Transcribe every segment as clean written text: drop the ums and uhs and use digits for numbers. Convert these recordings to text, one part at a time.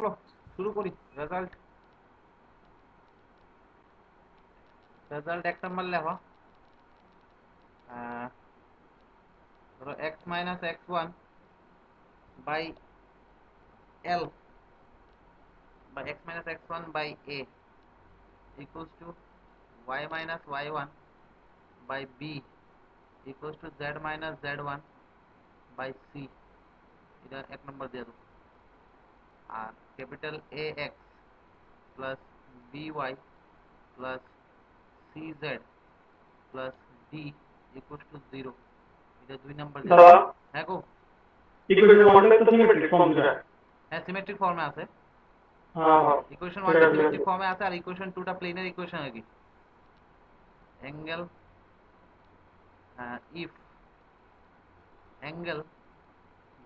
চলো শুরু করি। রেজাল্ট রেজাল্ট 1 নাম্বার লেখো। ধরো x minus x one by l বা x minus x one by a equals to y minus y one by b equals to z minus z one by c. এটা 1 number দিয়ে দেবো। আর capital A x plus b y plus c z plus d equals to 0। এটা 2 নম্বর দিয়ে দেবো। দাদা হ্যাঁ গো। Equation ওয়ানটা তো সিমেট্রিক ফর্ম যেটা। হ্যাঁ সিমেট্রিক ফর্মে আছে। হ্যাঁ হ্যাঁ ইকুয়েশন ঠিক ওয়ানটা আছে ঠিক আছে। সিমেট্রিক ফর্মে আছে আর ইকুয়েশন টুটা প্লেনের ইকুয়েশন আর কি। Angle if angle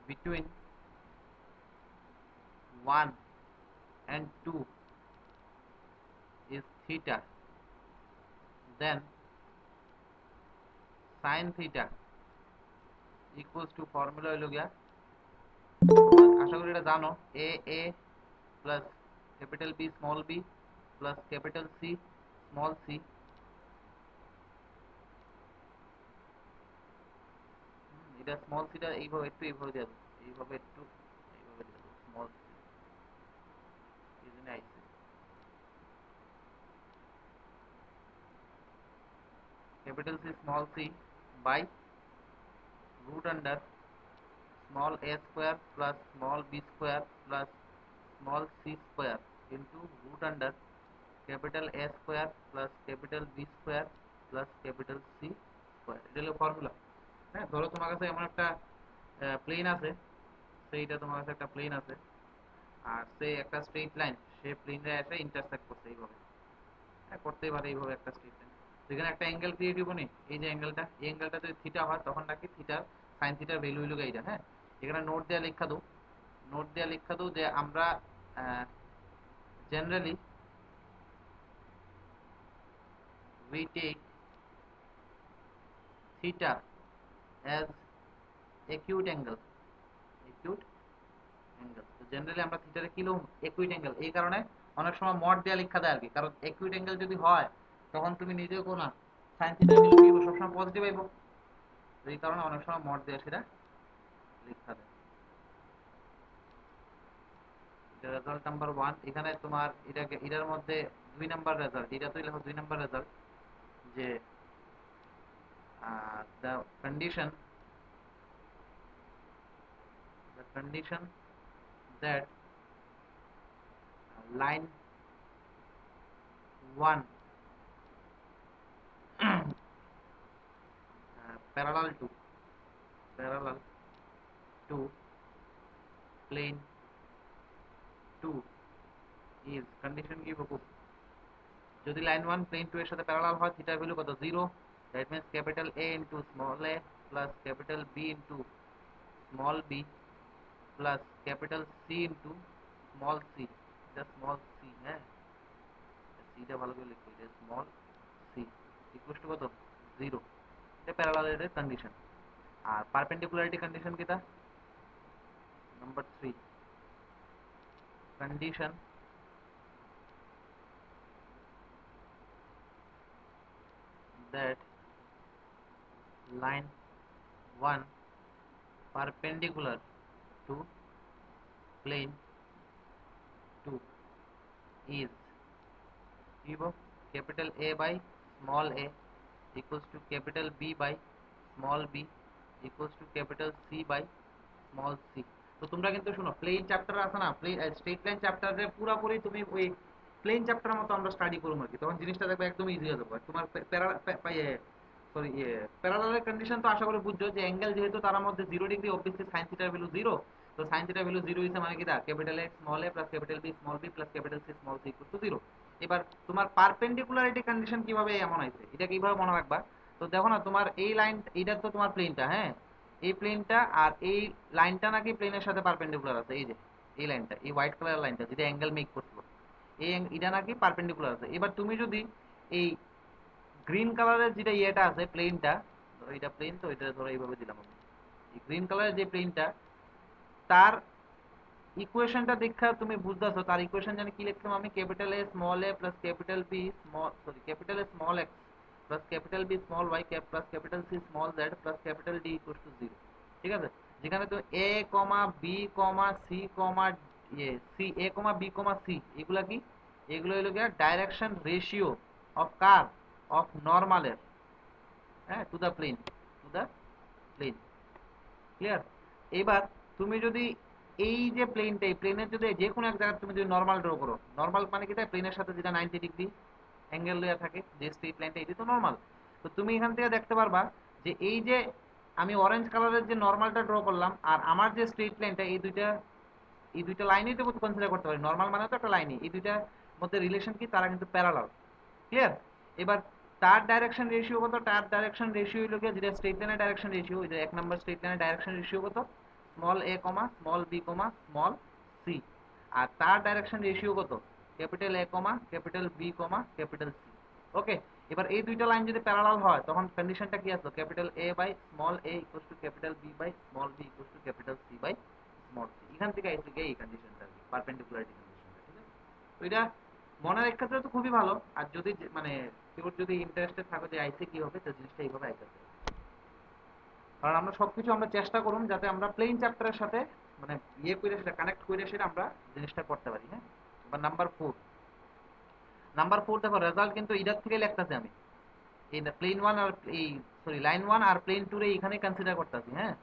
between 1 and 2 is theta, then sin theta equals to formula হইল গিয়া, আশা করি এটা জানো, a a plus capital B small b plus capital C small c। এটা স্মল সিটা এইভাবে একটু এইভাবে দেওয়া যাবে, এইভাবে একটু এইভাবে দেওয়া যাবে স্মল সি। এই জন্য আইসি capital C small c by root under small a square plus small b square plus small c square into root under capital A square plus capital B square plus capital C square। এটা হলো formula. হ্যাঁ ধরো তোমার কাছে এমন একটা plane আছে, সেইটা তোমার কাছে একটা প্লেন আছে আর সে একটা স্ট্রেট লাইন, সে প্লেনে এসে ইন্টারসেক্ট করছে এইভাবে। হ্যাঁ করতেই পারে এইভাবে একটা স্ট্রেট লাইন। সেখানে একটা অ্যাঙ্গেল ক্রিয়েট হবো নি, এই যে অ্যাঙ্গেলটা, এই অ্যাঙ্গেলটা যদি থিটা হয় তখন নাকি থিটার সাইন থিটার ভ্যালু হইল এইটা। হ্যাঁ এখানে নোট দেওয়া লেখা দাও, নোট দেওয়া লেখা দাও যে আমরা generally we take theta as acute angle, acute angle। তো জেনারেলি আমরা থিটারে কি লম, একুইট অ্যাঙ্গেল। এই কারণে অনেক সময় মড দেয়া লেখা দেয় আর কি, কারণ একুইট অ্যাঙ্গেল যদি হয় তখন তুমি নিজেও কোন না সাইন থিটার ভ্যালু কি সবসময় পজিটিভ আইব। এই কারণে অনেক সময় মড দেয়া সেটা লেখা দেয়। এটা রেজাল্ট নাম্বার 1। এখানে তোমার এটাকে এটার মধ্যে 2 নাম্বার রেজাল্ট, এটা তো লেখো 2 নাম্বার রেজাল্ট যে the condition that line 1 parallel to plane 2 is condition কি বকু, যদি লাইন 1 প্লেন 2 এর সাথে প্যারালাল হয় থিটার ভ্যালু কত 0, that means capital A into small a plus capital B into small b plus capital C into small c। এটা small c, হ্যাঁ সিটা ভালো করে লিখো, এটা স্মল c ইকুয়াল টু কত 0। এটা প্যারালালের কন্ডিশন। আর পারপেন্ডিকুলারিটি কন্ডিশন কিটা, number 3 condition that line 1 perpendicular to plane 2 is capital A by small a equals to capital B by small b equals to capital C by small c। তো তোমরা কিন্তু শোনো, plane chapter আছে না, plane straight line চ্যাপ্টারে পুরোপুরি তুমি ওই প্লেন চ্যাপ্টারের মতো আমরা স্টাডি করবো আর কি, তখন জিনিসটা দেখবে একদম ইজি হয়ে যাবে। তোমার সরি প্যারালালের কন্ডিশন তো আশা করি বুঝছো, যে অ্যাঙ্গেল যেহেতু তার মধ্যে 0 ডিগ্রি, অবভিয়াসলি সাইন থিটার ভ্যালু 0। তো সাইন থিটার ভ্যালু 0 হিসেবে মানে কি the capital A small A plus capital B small B plus capital C small C equal to 0। এবার তোমার পারপেন্ডিকুলারিটি কন্ডিশন কিভাবে এমন হয়েছে এটা কিভাবে মনে রাখবা। তো দেখো না তোমার এই লাইন, এইটা তো তোমার প্লেনটা, হ্যাঁ এই প্লেনটা আর এই লাইনটা নাকি প্লেনের সাথে পারপেন্ডিকুলার আছে। এই যে এই লাইনটা, এই হোয়াইট কালার লাইনটা যেটা অ্যাঙ্গেল মেক করছিল, এই এটা নাকি পারপেন্ডিকুলার আছে। এবার তুমি যদি এই গ্রিন কালারের যেটা ইয়েটা আছে প্লেনটা, ধরো এটা প্লেন, তো এটা ধরো এইভাবে দিলাম আমি, এই গ্রিন কালারের যে প্লেনটা তার ইকুয়েশনটা দেখা তুমি বুঝতেছো তার ইকুয়েশন জানি কি লিখতাম আমি, capital A small A plus capital B small sorry capital A small x plus capital B small y plus capital C small z plus capital D equal to 0। ঠিক আছে, যেখানে তো A comma B comma C comma C A comma B comma C এগুলা কি, এগুলো হলো গিয়ে direction ratio of কার, অফ নর্মালের, হ্যাঁ, to the plane, to the plane. Clear? এবার তুমি যদি এই যে প্লেনটা, এই প্লেনের যদি যে কোনো এক জায়গায় তুমি যদি নর্মাল ড্র করো, নর্মাল মানে কি, প্লেনের সাথে যেটা 90 ডিগ্রি অ্যাঙ্গেল দেওয়া থাকে, যে স্ট্রেট লাইনটা, এটি তো নর্মাল। তো তুমি এখান থেকে দেখতে পারবা যে এই যে আমি অরেঞ্জ কালারের যে নর্মালটা ড্র করলাম আর আমার যে স্ট্রেট লাইনটা, এই দুইটা লাইনই তো কনসিডার করতে পারি, নর্মাল মানে তো একটা লাইনই, এই দুইটার মধ্যে রিলেশন কি, তারা কিন্তু প্যারালাল। ক্লিয়ার? এবার তার ডাইরেকশন রেশিও কত, তার ডাইরেকশন রেশিও হলো গিয়ে যেটা স্ট্রেট লাইনের ডাইরেকশন রেশিও, ওই যে এক নাম্বার স্ট্রেট লাইনের ডাইরেকশন রেশিও কত, small a comma small b comma small c. আর তার ডাইরেকশন রেশিও কত, capital A comma capital B comma capital C. Okay, এবার এই দুইটা লাইন যদি প্যারালাল হয় তখন কন্ডিশনটা কি আসলো, capital A by small A equals to capital B by small B equals to capital C by small C. এখান থেকে আসছে গিয়ে এই কন্ডিশনটা আর কি, পারপেন্ডিকুলারিটি কন্ডিশনটা। ঠিক আছে, তো এটা মনে রাখতে তো খুবই ভালো। আর যদি মানে কেউ যদি ইন্টারেস্টেড থাকো যে আইসে কি হবে, তো জিনিসটা এইভাবে আইতে হবে। কারণ আমরা সবকিছু আমরা চেষ্টা করুন যাতে আমরা প্লেন চ্যাপ্টারের সাথে মানে ইয়ে করে সেটা কানেক্ট করে সেটা আমরা জিনিসটা করতে পারি। হ্যাঁ, এবার নাম্বার 4 দেখো রেজাল্ট কিন্তু এটার থেকে লিখতেছি আমি, এই প্লেন ওয়ান আর এই সরি লাইন ওয়ান আর প্লেন টু রে এখানে কনসিডার করতেছি। হ্যাঁ,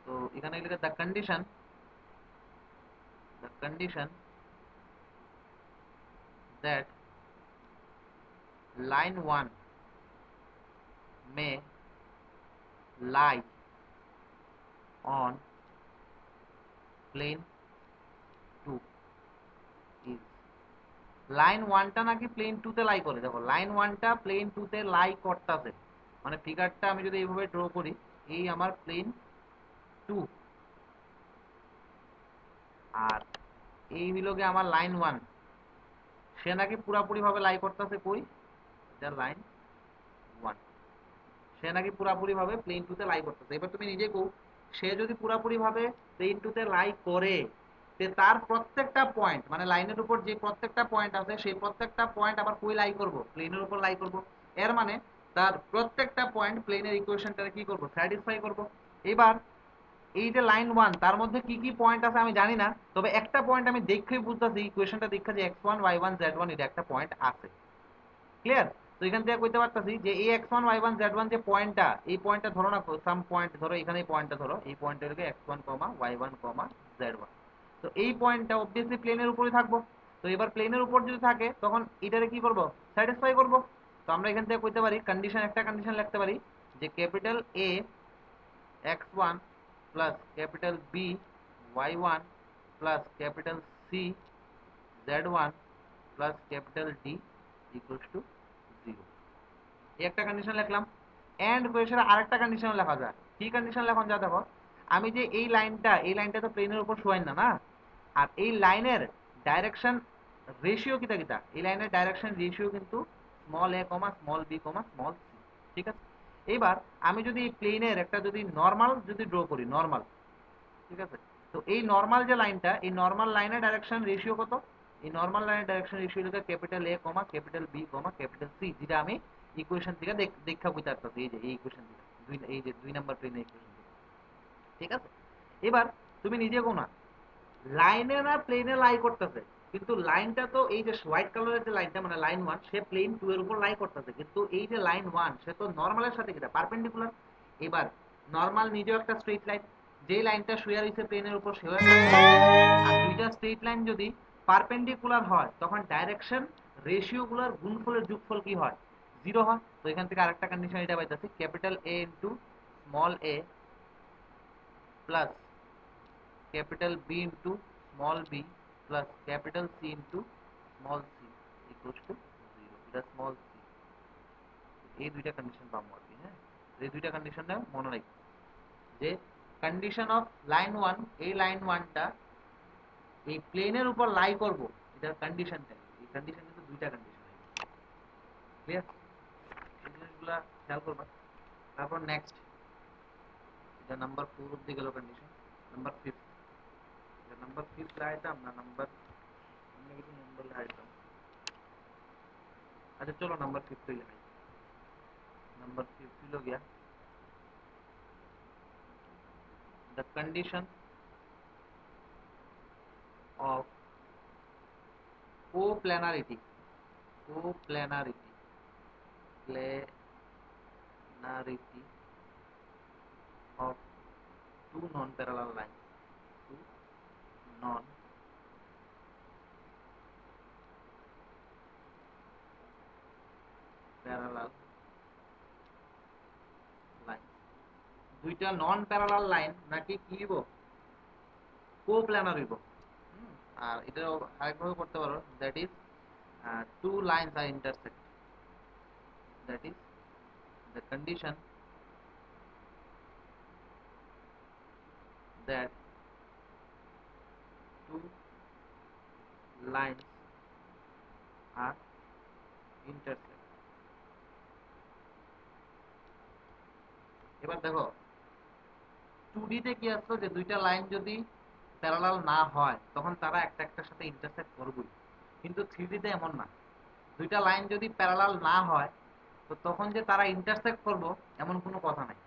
তো এখানে লিখে the condition that line one May lie on plane 2 is, line ওয়ানটা নাকি প্লেন টুতে লাই করে। দেখো লাইন ওয়ানটা প্লেন টুতে লাই করতেছে, মানে ফিগারটা আমি যদি এইভাবে ড্র করি, এই আমার প্লেন টু, আর এই হইল গিয়ে আমার লাইন ওয়ান, সে নাকি পুরাপুরি ভাবে লাই করতেছে কই, এটা লাইন ওয়ান, সে নাকি পুরাপুরি ভাবে প্লেন টুতে লাই করতেছে। এবার তুমি নিজে কও, সে যদি পুরাপুরি ভাবে প্লেন টুতে লাই করে, তে তার প্রত্যেকটা পয়েন্ট মানে লাইনের উপর যে প্রত্যেকটা পয়েন্ট আছে সেই প্রত্যেকটা পয়েন্ট আবার কই লাই করব, প্লেনের উপর লাই করব। এর মানে তার প্রত্যেকটা পয়েন্ট প্লেনের ইকুয়েশনটাকে কি করব, স্যাটিসফাই করব। এবার এই যে লাইন ওয়ান তার মধ্যে কি কি পয়েন্ট আছে আমি জানি না, তবে একটা পয়েন্ট আমি দেখেই বুঝতেছি ইকুয়েশনটা দেখা যে x1 y1 z1 এটা একটা পয়েন্ট আছে। ক্লিয়ার? তো এখান থেকে কইতে পারতাছি যে এই x1 y1 z1 যে পয়েন্টটা, এই পয়েন্টটা ধরো না, সাম পয়েন্ট ধরো, এখানে এই পয়েন্টটা ধরো, এই পয়েন্টটা হলো x1 y1 z1। তো এই পয়েন্টটা অবভিয়াসলি প্লেনের উপরে থাকবো। তো এবার প্লেনের উপর যদি থাকে তখন এটারে কি করব, স্যাটিসফাই করব। তো আমরা এখান থেকে কইতে পারি কন্ডিশন, একটা কন্ডিশন লিখতে পারি যে capital A x1 plus capital B y1 plus capital C z1 plus capital D equals to 0। এই একটা কন্ডিশন লিখলাম। এন্ড কোয়েশনে আরেকটা কন্ডিশন লেখা যায়। কি কন্ডিশন লেখন যায় দেখো, আমি যে এই লাইনটা তো প্লেনের উপর শোয়াই না না, আর এই লাইনের ডাইরেকশন রেশিও কিটা কিটা, এই লাইনের ডাইরেকশন রেশিও কিন্তু small a comma small b comma small C. ঠিক আছে, এইবার আমি যদি প্লেনের একটা যদি নর্মাল যদি ড্র করি, নর্মাল, ঠিক আছে, তো এই নর্মাল যে লাইনটা, এই নর্মাল লাইনের ডাইরেকশন রেশিও কত, এই নর্মাল লাইনের ডাইরেকশন রেশিও হলো capital A comma capital B comma capital C, যেটা আমি ইকুয়েশন থেকে দেখা বুঝতে পারতেছি, এই যে এই ইকুয়েশন থেকে, এই যে 2 নাম্বার প্লেনের ইকুয়েশন থেকে। ঠিক আছে, এবার তুমি নিজে কোনা লাইনে না প্লেনে লাই করতেছে, কিন্তু লাইনটা তো এই যে হোয়াইট কালারের যে লাইনটা মানে লাইন ওয়ান, সে প্লেন টু এর উপর লাই করতেছে, কিন্তু এই যে লাইন ওয়ান সে তো নর্মালের সাথে কিটা পারপেন্ডিকুলার। এবার নর্মাল নিজেও একটা স্ট্রেট লাইন, যেই লাইনটা শুয়ে রয়েছে প্লেনের উপর সেও একটা straight line। আর দুইটা স্ট্রেট লাইন যদি পারপেন্ডিকুলার হয় তখন ডাইরেকশন রেশিও গুলোর গুণফলের যোগফল কি হয়, 0 হয়। তো এখান থেকে আরেকটা কন্ডিশন এটা পাইতেছি, capital A into small A plus capital B into small b plus capital C into small c equals to 0, এটা small c। এই দুইটা কন্ডিশন পাবো আর কি। হ্যাঁ, এই দুইটা কন্ডিশনটা মনে রাখবো যে কন্ডিশন অফ লাইন ওয়ান, এই লাইন ওয়ানটা এই প্লেনের উপর লাই করব, এটার কন্ডিশনটা, এই কন্ডিশন কিন্তু দুইটা কন্ডিশন। ক্লিয়ার? এই জিনিসগুলা খেয়াল করবা। তারপর নেক্সট, এটা নাম্বার 4 অব্দি গেল কন্ডিশন। নাম্বার 5, नंबर 5 लाइटम ना नंबर हमने किसी नंबर लाइटम अच्छा चलो नंबर 5 ही लगाई नंबर 5 हो गया the condition of coplanarity coplanarity planarity of two non-parallel lines two non-parallel line দুইটা নন প্যারালাল লাইন নাকি কি হইব কোপ্ল্যানার হইব আর এটা আরেকভাবে করতে পারো that is two lines are intersect that is the condition that two lines are intersect এবার দেখো 2D তে কি আসলো যে দুইটা লাইন যদি প্যারালাল না হয় তখন তারা একটা একটার সাথে ইন্টারসেক্ট করবেই কিন্তু 3D তে এমন না দুইটা লাইন যদি প্যারালাল না হয় তো তখন যে তারা ইন্টারসেক্ট করবো এমন কোনো কথা নাই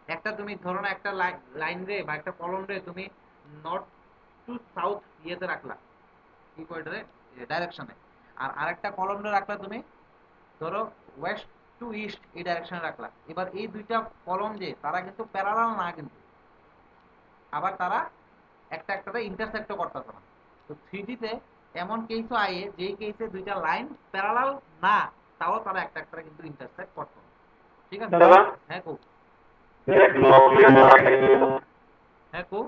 একটা তুমি ধরো না একটা লাইন রে বা একটা কলম রে তুমি নর্থ টু সাউথ ইয়েতে রাখলা কি করে ডাইরেকশনে আর আরেকটা কলম রে রাখলা তুমি ধরো ওয়েস্ট টু ইস্ট এই ডাইরেকশনে রাখলা এবার এই দুইটা কলম যে তারা কিন্তু প্যারালাল না কিন্তু আবার তারা একটা একটাতে ইন্টারসেক্টও করতেছে না তো 3D তে এমন কেসও আয়ে যেই কেসে দুইটা লাইন প্যারালাল না তাও তারা একটা একটা কিন্তু ইন্টারসেক্ট করতো না ঠিক আছে দাদা হ্যাঁ কো হ্যাঁ কো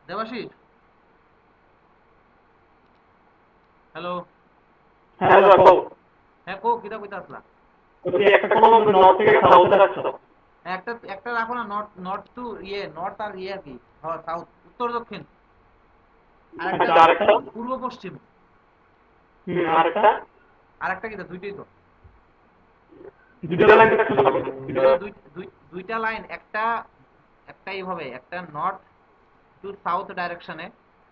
দেবাশিস হ্যালো হ্যাঁ দাদা কও হ্যাঁ কো কিটা কইতা আসলা তুমি একটা কোনো নর্থ থেকে সাউথে রাখছো একটা একটা রাখো না নর্থ নর্থ টু ইয়ে নর্থ আর ইয়ে আর কি সাউথ উত্তর দক্ষিণ আর একটা আচ্ছা আরেকটা পূর্ব পশ্চিম আরেকটা আর একটা কিটা দুইটাই তো দুটো লাইন রাখছো তাহলে দুইটা লাইন একটা একটা এইভাবে একটা নর্থ টু সাউথ ডাইরেকশনে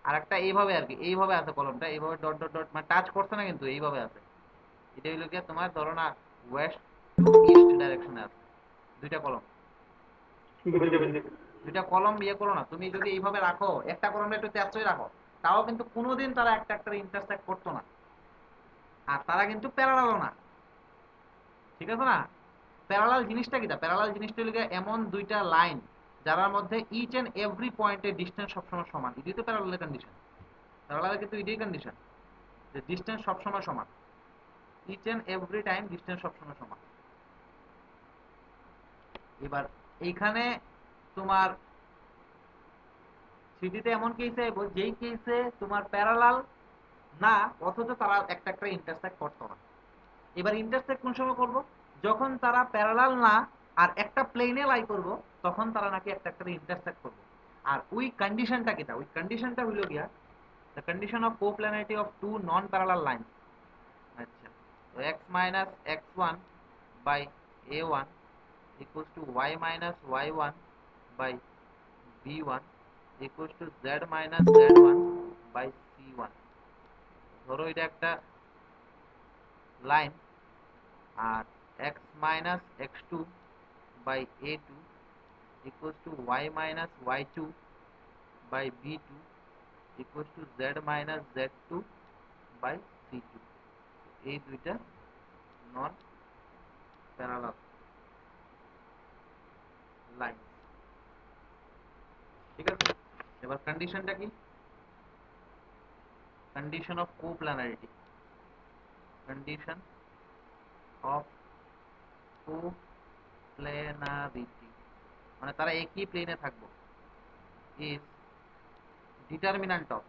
আর একটা এইভাবে আর কি এইভাবে আছে কলমটা এইভাবে ডট ডট ডট মানে টাচ করছে না কিন্তু এইভাবে আছে এটা হইলো কি তোমার ধরো না ওয়েস্ট টু ইস্ট ডাইরেকশনে আছে দুইটা কলম দুইটা কলম ইয়ে করো না তুমি যদি এইভাবে রাখো একটা কলমটা একটু তেজই রাখো তাও কিন্তু কোনোদিন তারা একটা একটা ইন্টারসেক্ট করতো না আর তারা কিন্তু প্যারালালও না ঠিক আছে না প্যারালাল জিনিসটা কিটা প্যারালাল জিনিসটা হলো এমন দুইটা লাইন যার মধ্যে ইচ এন্ড এভরি পয়েন্টের ডিসটেন্স সবসময় সমান এটাই তো প্যারালালের কন্ডিশন প্যারালালের কিন্তু এটাই কন্ডিশন যে ডিসটেন্স সবসময় সমান each and every time distance সবসময় সমান এবার এইখানে তোমার 3D তে এমন কেসে আইবো যেই কেসে তোমার প্যারালাল না অথচ তারা একটা একটা ইন্টারসেক্ট করতো না এবার ইন্টারসেক্ট কোন সময় করব যখন তারা প্যারালাল না আর একটা প্লেনে লাই করব তখন তারা নাকি একটা একটা ইন্টারসেক্ট করবে আর ওই কন্ডিশনটা কিটা ওই কন্ডিশনটা হলো গিয়া the condition of coplanarity of two non parallel line আচ্ছা তো x minus x1 by a1 equals to y minus y1 by b1 equals to z minus z1 by c1 ধরো এটা একটা line R x minus x2 by a2 equals to y minus y2 by b2 equals to z minus z2 by c2 এই দুইটা নন parallel line ঠিক আছে এবার কন্ডিশনটা কি কন্ডিশন অফ কোপ্ল্যানারিটি কন্ডিশন অফ কোপ্ল্যানারিটি মানে তারা একই প্লেনে থাকবো is determinant of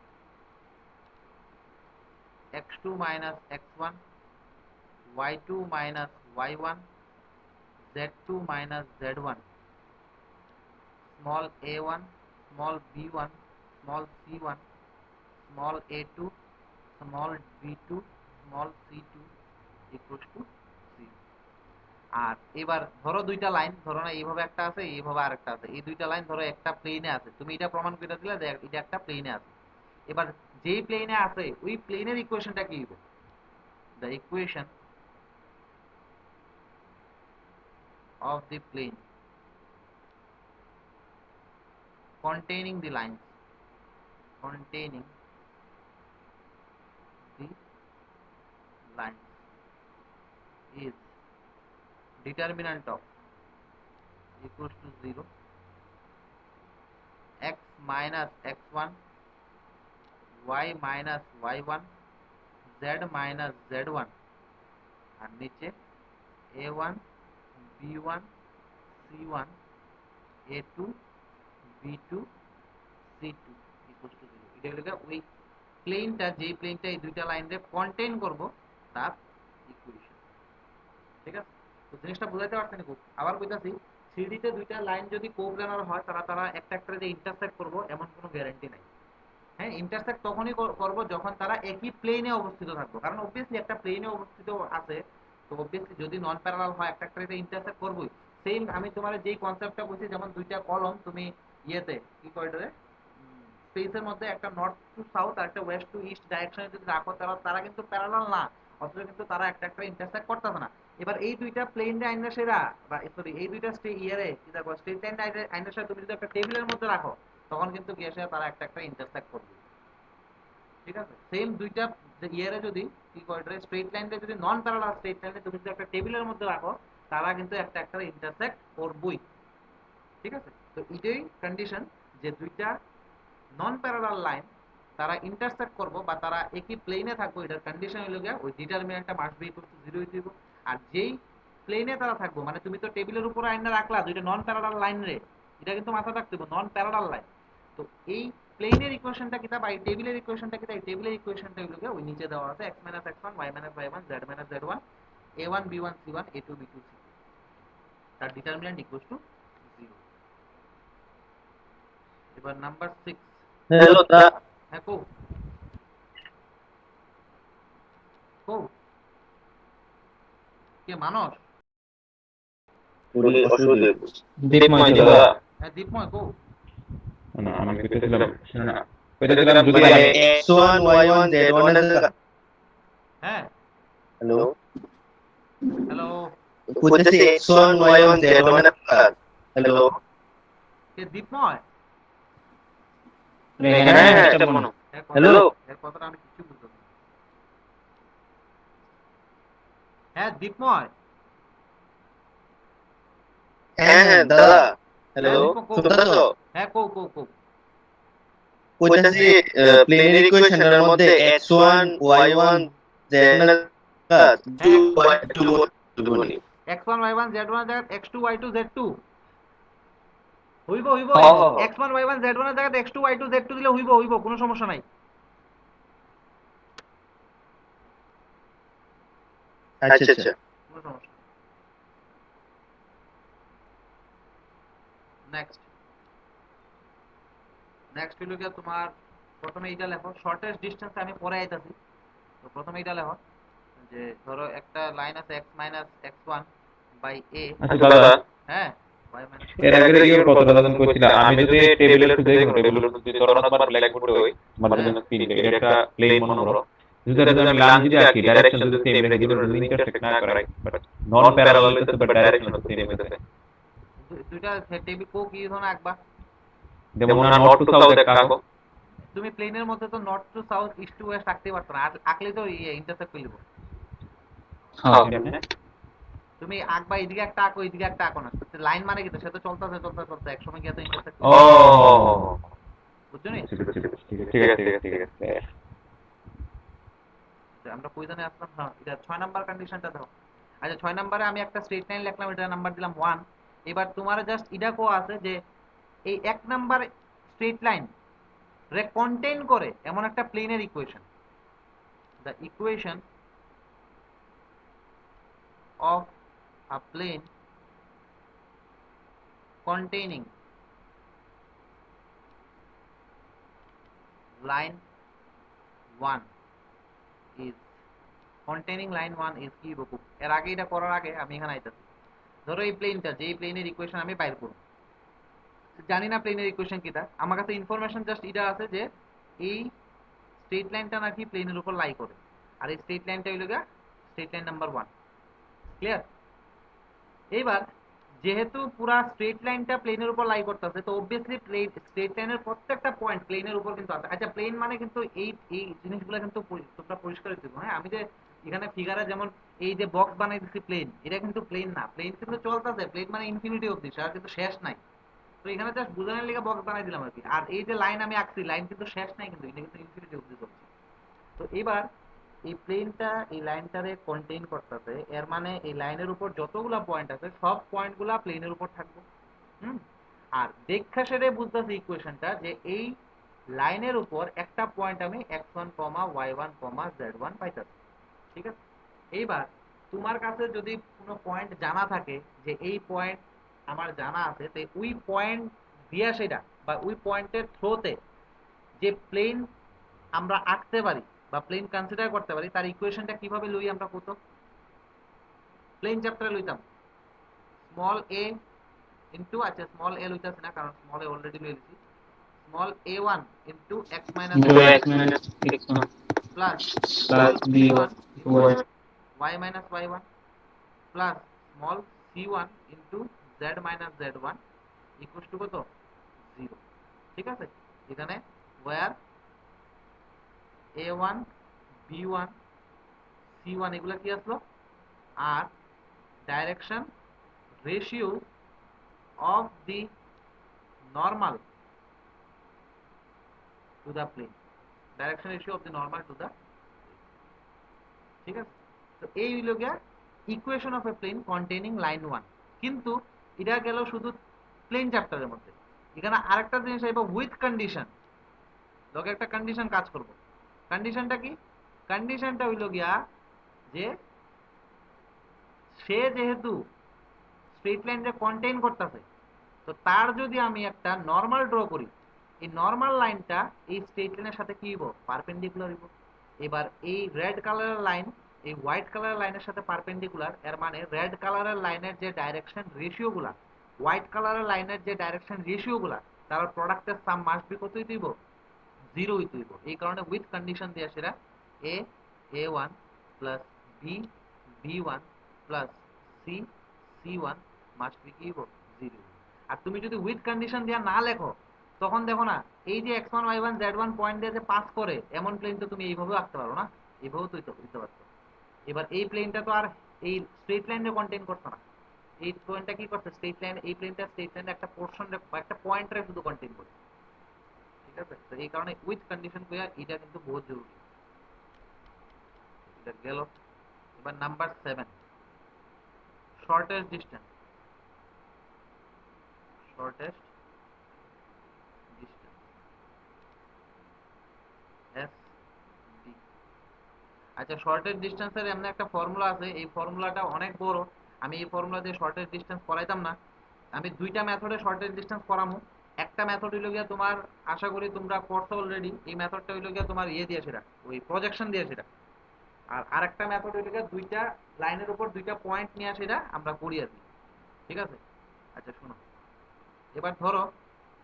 x2 minus x1 y2 minus y1 z2 minus z1 small a1 small b1 small c1 small a2 small b2 small c2 equals to 0 আর এবার ধরো দুইটা লাইন, ধরো না এইভাবে একটা আছে, এইভাবে আরেকটা আছে, এই দুইটা লাইন ধরো একটা প্লেনে আছে, তুমি এটা প্রমাণ করে দিলে যে এটা একটা প্লেনে আছে। এবার যেই প্লেনে আছে ওই প্লেনের ইকুয়েশনটা কি হবে? The equation of the plane containing the lines containing the lines is determinant of equals to 0 x minus x1 y minus y1 z minus z1 আর নিচে a1 b1 c1 a2 b2 c2 equals to 0। এটা হলো ওই প্লেনটা, যেই প্লেনটা এই দুইটা লাইনে কন্টেইন করব তার ইকুয়েশন। ঠিক আছে, তো জিনিসটা বুঝাইতে পারছেন খুব। আবার কইতাছি, থ্রিডি তে দুইটা লাইন যদি কোপ্ল্যানার হয় তারা তারা একটা একটা যে ইন্টারসেক্ট করবো এমন কোনো গ্যারান্টি নাই। হ্যাঁ, ইন্টারসেক্ট তখনই করব যখন তারা একই প্লেনে অবস্থিত থাকবে, কারণ অবভিয়াসলি একটা প্লেনে অবস্থিত আছে, তো অবভিয়াসলি যদি নন প্যারালাল হয় একটা একটা ইন্টারসেক্ট করবই। সেম আমি তোমার যেই কনসেপ্টটা বলছি, যেমন দুইটা কলম তুমি ইয়েতে কি করে স্পেসের মধ্যে একটা নর্থ টু সাউথ আর একটা ওয়েস্ট টু ইস্ট ডাইরেকশনে যদি রাখো, তারা তারা কিন্তু প্যারালাল না, অথচ কিন্তু তারা একটা একটা ইন্টারসেক্ট করতেছে না। এবার এই দুইটা প্লেন আইনাসেরা বা সরি এই দুইটা ইয়ারে কি দেখো স্ট্রেট লাইন আইনাসেরা তুমি যদি একটা টেবিলের মধ্যে রাখো, তখন কিন্তু কি আসে তারা একটা একটা ইন্টারসেক্ট করবে। ঠিক আছে, সেম দুইটা ইয়ারে যদি কি করে স্ট্রেট লাইনটা যদি নন প্যারালাল স্ট্রেট লাইনে তুমি যদি একটা টেবিলের মধ্যে রাখো, তারা কিন্তু একটা একটা ইন্টারসেক্ট করবই। ঠিক আছে, তো এটাই কন্ডিশন যে দুইটা নন প্যারালাল লাইন তারা ইন্টারসেক্ট করবো বা তারা একই প্লেনে থাকবো, এটার কন্ডিশন হলো গিয়া ওই ডিটারমিনেন্টটা মাস্ট বি ইকুয়াল টু 0 হইতে হইব। আর যেই প্লেনে তারা থাকবো, মানে তুমি তো টেবিলের উপরে আইনা রাখলা দুইটা নন প্যারালাল লাইন রে, এটা কিন্তু মাথা রাখতে হবে নন প্যারালাল লাইন। তো এই প্লেনের ইকুয়েশনটা কিতা বা এই টেবিলের ইকুয়েশনটা কিতা? এই টেবিলের ইকুয়েশনটা হলো গিয়া ওই নিচে দেওয়া আছে x x1 y y1 z z1 a1 b1 c1 a2 b2 c2, তার ডিটারমিনেন্ট ইকুয়াল টু 0। এবার নাম্বার 6। Hello, হ্যাঁ কো কো কে মানস? Uli Oshudip. Deepmay diba? হ্যাঁ দীপময় কো। না আমি কইতেছিলাম না কইতেছিলাম যদি X1, Y1, Z1 আছে হ্যাঁ Hello? Hello, Kujasi X1, Y1, Z1 আছে Hello? কে দীপময়? হ্যাঁ, এটা মনো। Hello? এর কথাটা আমি কিছু বুঝতে পারি। হ্যাঁ দীপময়। হ্যাঁ, দাদা। হ্যাঁ Hello? দীপক কো। শুনতেছো? হ্যাঁ কো কো কো। কইতাছি প্লেনের ইকুয়েশনের মধ্যে x1 y1 z1 2 y2 দুগুনি x1 y1 z1 এর জায়গায় x2 y2 z2 হইব হইব। x1 y1 z1 এর জায়গায় x2 y2 z2 দিলে হইব হইব, কোনো সমস্যা নাই। আচ্ছা আচ্ছা কোনো সমস্যা নাই। নেক্সট নেক্সট হলো গিয়া তোমার প্রথমে এইটা লেখো, শর্টেস্ট ডিসটেন্স আমি পরে আইতাছি। তো প্রথমে এইটা লেখো যে ধরো একটা লাইন আছে x minus x1 by a। আচ্ছা দাদা হ্যাঁ y মাইনাস এর আগে ইওর কথাটা যখন কইছিলা আমি যদি টেবিলের খুঁজে কোন টেবিলের যদি ধরো না তোমার ব্ল্যাক বোর্ডে হই আমাদের জন্য স্ক্রিন এর একটা প্লেন মনে করো যদি আমি লাইন যদি আঁকি ডাইরেকশন যদি সেম রেখে যদি ইন্টারসেক্ট না করাই বাট নন প্যারালাল হইতেছে বাট ডাইরেকশন হচ্ছে সেম হইতেছে দুইটা টেবিল কো কি ধরনের আঁকবা? যেমন না নর্থ টু সাউথ একটা আঁকো তুমি প্লেনের মধ্যে তো north two south east two West আঁকতে পারতো না, আঁকলে তো ইন্টারসেক্ট করে নিব। হ্যাঁ তুমি আঁকবা এদিকে একটা আঁকো এদিকে একটা আঁকো না, লাইন মানে কি? তো সে তো চলতেছে চলতেছে চলতে একসময় গিয়ে তো ইন্টারসেক্ট ও বুঝছো নি? ঠিক আছে ঠিক আছে ঠিক আছে ঠিক আছে আমরা কই জানে আসলাম? হ্যাঁ, এটা 6 নাম্বার কন্ডিশনটা দাও। আচ্ছা 6 নাম্বারে আমি একটা স্ট্রেট লাইন লিখলাম, এটা নাম্বার দিলাম 1। এবার তোমার জাস্ট এটা কো আছে যে এই 1 নাম্বার স্ট্রেট লাইন রে কন্টেইন করে এমন একটা প্লেনের equation, the equation of a plane containing line 1 is containing line 1 is কি বকু। এর আগে এটা করার আগে আমি এখানে আইতাছি, ধরো এই প্লেনটা, যে প্লেনের ইকুয়েশন আমি বাইর করব, জানি না প্লেনের ইকুয়েশন কিটা, আমার কাছে ইনফরমেশন জাস্ট এটা আছে যে এই স্ট্রেট লাইনটা নাকি প্লেনের উপর লাই করে, আর এই স্ট্রেট লাইনটা হইল গিয়া স্ট্রেট লাইন নাম্বার 1। ক্লিয়ার? এইবার যেহেতু পুরা স্ট্রেট লাইনটা প্লেনের উপর লাই করতেছে, তো অবভিয়াসলি প্লেন স্ট্রেট লাইনের প্রত্যেকটা পয়েন্ট প্লেনের উপর কিন্তু আছে। আচ্ছা, প্লেন মানে কিন্তু এই জিনিসগুলো কিন্তু তোমরা পরিষ্কার হইতে হবে। হ্যাঁ, আমি যে এখানে ফিগারে যেমন এই যে বক্স বানাই দিচ্ছি প্লেন, এটা কিন্তু প্লেন না, প্লেন কিন্তু চলতেছে, প্লেন মানে ইনফিনিটি অবধি, আর কিন্তু শেষ নাই। তো এখানে জাস্ট বোঝানোর লিগে বক্স বানাই দিলাম আর কি। আর এই যে লাইন আমি আঁকছি, লাইন কিন্তু শেষ নাই, কিন্তু এটা কিন্তু ইনফিনিটি অবধি চলছে। তো এবার এই প্লেনটা এই লাইনটারে কন্টেইন করতেছে, এর মানে এই লাইনের উপর যতগুলা পয়েন্ট আছে সব পয়েন্টগুলা প্লেনের উপর থাকবে। হুম। আর দেখা সেরে বুঝতেছে ইকুয়েশনটা যে এই লাইনের উপর একটা পয়েন্ট আমি x1, y1, z1 পাইতেছি। ঠিক আছে? এইবার তোমার কাছে যদি কোনো পয়েন্ট জানা থাকে যে এই পয়েন্ট আমার জানা আছে, তো ওই পয়েন্ট দিয়া সেটা বা ওই পয়েন্টের থ্রোতে যে প্লেন আমরা আঁকতে পারি বা প্লেন কনসিডার করতে পারি, তার ইকুয়েশনটা কিভাবে লই আমরা কত প্লেন চ্যাপ্টারে লইতাম। স্মল এ ইন্টু, আচ্ছা স্মল এ লইতাছি না কারণ স্মল এ অলরেডি লই লিছি, small a1 into x minus into x minus x1 plus small plus b1 b1 y y minus y1 plus small c1 into z minus z1 equal to কত 0। ঠিক আছে? এখানে wire a1 b1 c1 এগুলা কি আসলো, আর direction ratio of the normal to the plane, direction ratio of the normal to the, ঠিক আছে? তো এই হইল গিয়া equation of a plane containing line 1। কিন্তু এটা গেল শুধু প্লেন চ্যাপ্টারের মধ্যে। এখানে আরেকটা জিনিস আইব উইথ কন্ডিশন, লগে একটা কন্ডিশন কাজ করব। কন্ডিশনটা কি? কন্ডিশনটা হইল গিয়া যে সে যেহেতু স্ট্রেট লাইনটা কন্টেইন করতেছে, তো তার যদি আমি একটা নর্মাল ড্র করি, এই নর্মাল লাইনটা এই স্ট্রেট লাইনের সাথে কি হইব, পারপেন্ডিকুলার হইব। এবার এই রেড কালারের লাইন এই হোয়াইট কালারের লাইনের সাথে পারপেন্ডিকুলার, এর মানে রেড কালারের লাইনের যে ডাইরেকশন রেশিও গুলা হোয়াইট কালারের লাইনের যে ডাইরেকশন রেশিও গুলা, তার প্রোডাক্টের সাম মাস্ট বি কত হইতে হইব, 0 হইতে হইব। এই কারণে উইথ কন্ডিশন দিয়ে সেটা a1 plus b1 plus c1 must be কি হইব, 0। আর তুমি যদি উইথ কন্ডিশন দিয়া না লেখো, তখন দেখো না এই যে x1 y1 z1 পয়েন্ট দিয়ে যে পাস করে, এমন প্লেন তো তুমি এইভাবেও আঁকতে পারো না, এইভাবেও তো দিতে পারতো। এবার এই প্লেনটা তো আর এই স্ট্রেট লাইনে কন্টেইন করতো না, এই পয়েন্টটা কি করছে, স্ট্রেট লাইন, এই প্লেনটা স্ট্রেট লাইনের একটা পোর্শন বা একটা পয়েন্টরে শুধু কন্টেইন করে। ঠিক আছে? তো এই কারণে উইথ কন্ডিশন কইয়া এটা কিন্তু বহুত জরুরি। এটা গেল। এবার number 7, shortest distance. Shortest distance S D. আচ্ছা, শর্টেস্ট ডিসটেন্সের এমন একটা ফর্মুলা আছে, এই ফর্মুলাটা অনেক বড়, আমি এই ফর্মুলা দিয়ে শর্টেস্ট ডিসটেন্স করাইতাম না। আমি দুইটা মেথডে শর্টেস্ট ডিসটেন্স করামু। একটা মেথড হইল গিয়া তোমার, আশা করি তোমরা পড়ছো অলরেডি, এই মেথডটা হইল গিয়া তোমার ইয়ে দিয়ে সেটা, ওই প্রজেকশন দিয়ে সেটা। আর আরেকটা মেথড হইল গিয়া দুইটা লাইনের উপর দুইটা পয়েন্ট নিয়ে সেটা আমরা করি আর কি। ঠিক আছে? আচ্ছা শোনো, এবার ধরো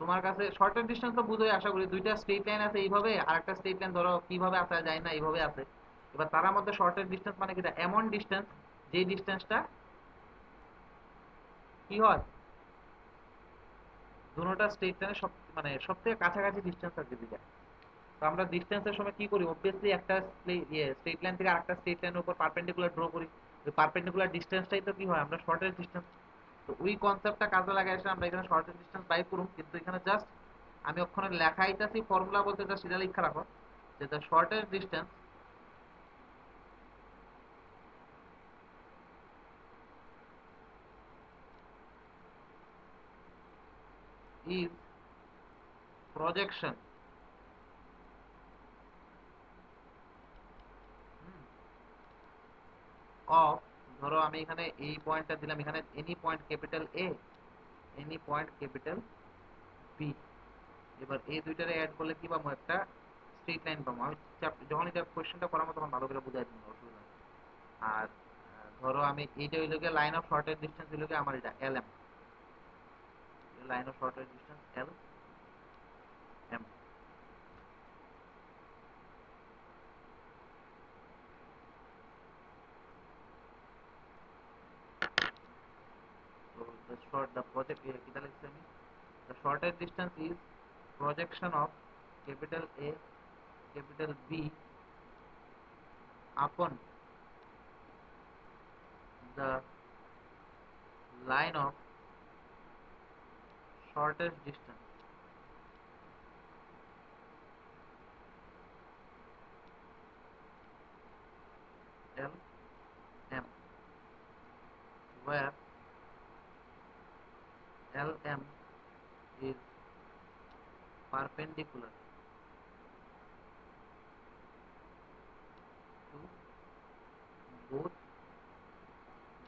তোমার কাছে শর্টের ডিসটেন্স তো বুঝোই আশা করি, দুইটা স্ট্রেট লাইন আছে এইভাবে, আর একটা স্ট্রেট লাইন ধরো কিভাবে আসা যায় না এইভাবে আছে। এবার তার মধ্যে শর্টের ডিসটেন্স মানে কি, এমন ডিসটেন্স যে ডিসটেন্সটা কি হয়, দুটোটা স্ট্রেট লাইনের সব মানে সবথেকে কাছাকাছি ডিসটেন্স আর কি যায়। তো আমরা ডিসটেন্সের সময় কি করি, অবভিয়াসলি একটা স্ট্রেট লাইন থেকে আরেকটা স্ট্রেট লাইনের উপর পারপেন্ডিকুলার ড্র করি। ওই পারপেন্ডিকুলার ডিসটেন্সটাই তো কি হয়, আমরা শর্টের ডিসটেন্স। তো ওই কনসেপ্টটা কাজে লাগাই এসে আমরা এখানে শর্টের ডিসটেন্স বাই করুম। কিন্তু এখানে জাস্ট আমি ওখানে লেখাইতাছি ফর্মুলা বলতে, জাস্ট সেটা লিখে রাখো যে the shortest distance is projection of, ধরো আমি এখানে এই পয়েন্টটা দিলাম, এখানে any point capital A, any point capital B. এবার এই দুইটারে অ্যাড করলে কি পাবো, একটা স্ট্রেট লাইন পাবো। আমি যখন এটা কোয়েশ্চেনটা করাবো তখন ভালো করে বুঝাই দিন, অসুবিধা নেই। আর ধরো আমি এইটা হইলো গিয়ে লাইন অফ শর্টেজ ডিস্টেন্স হইলো গিয়ে আমার এটা L M, line of shortest distance L M. So the project kita লিখছি আমি, the shortest distance is projection of capital A capital B upon the line of shortest distance L M, where L M is perpendicular to both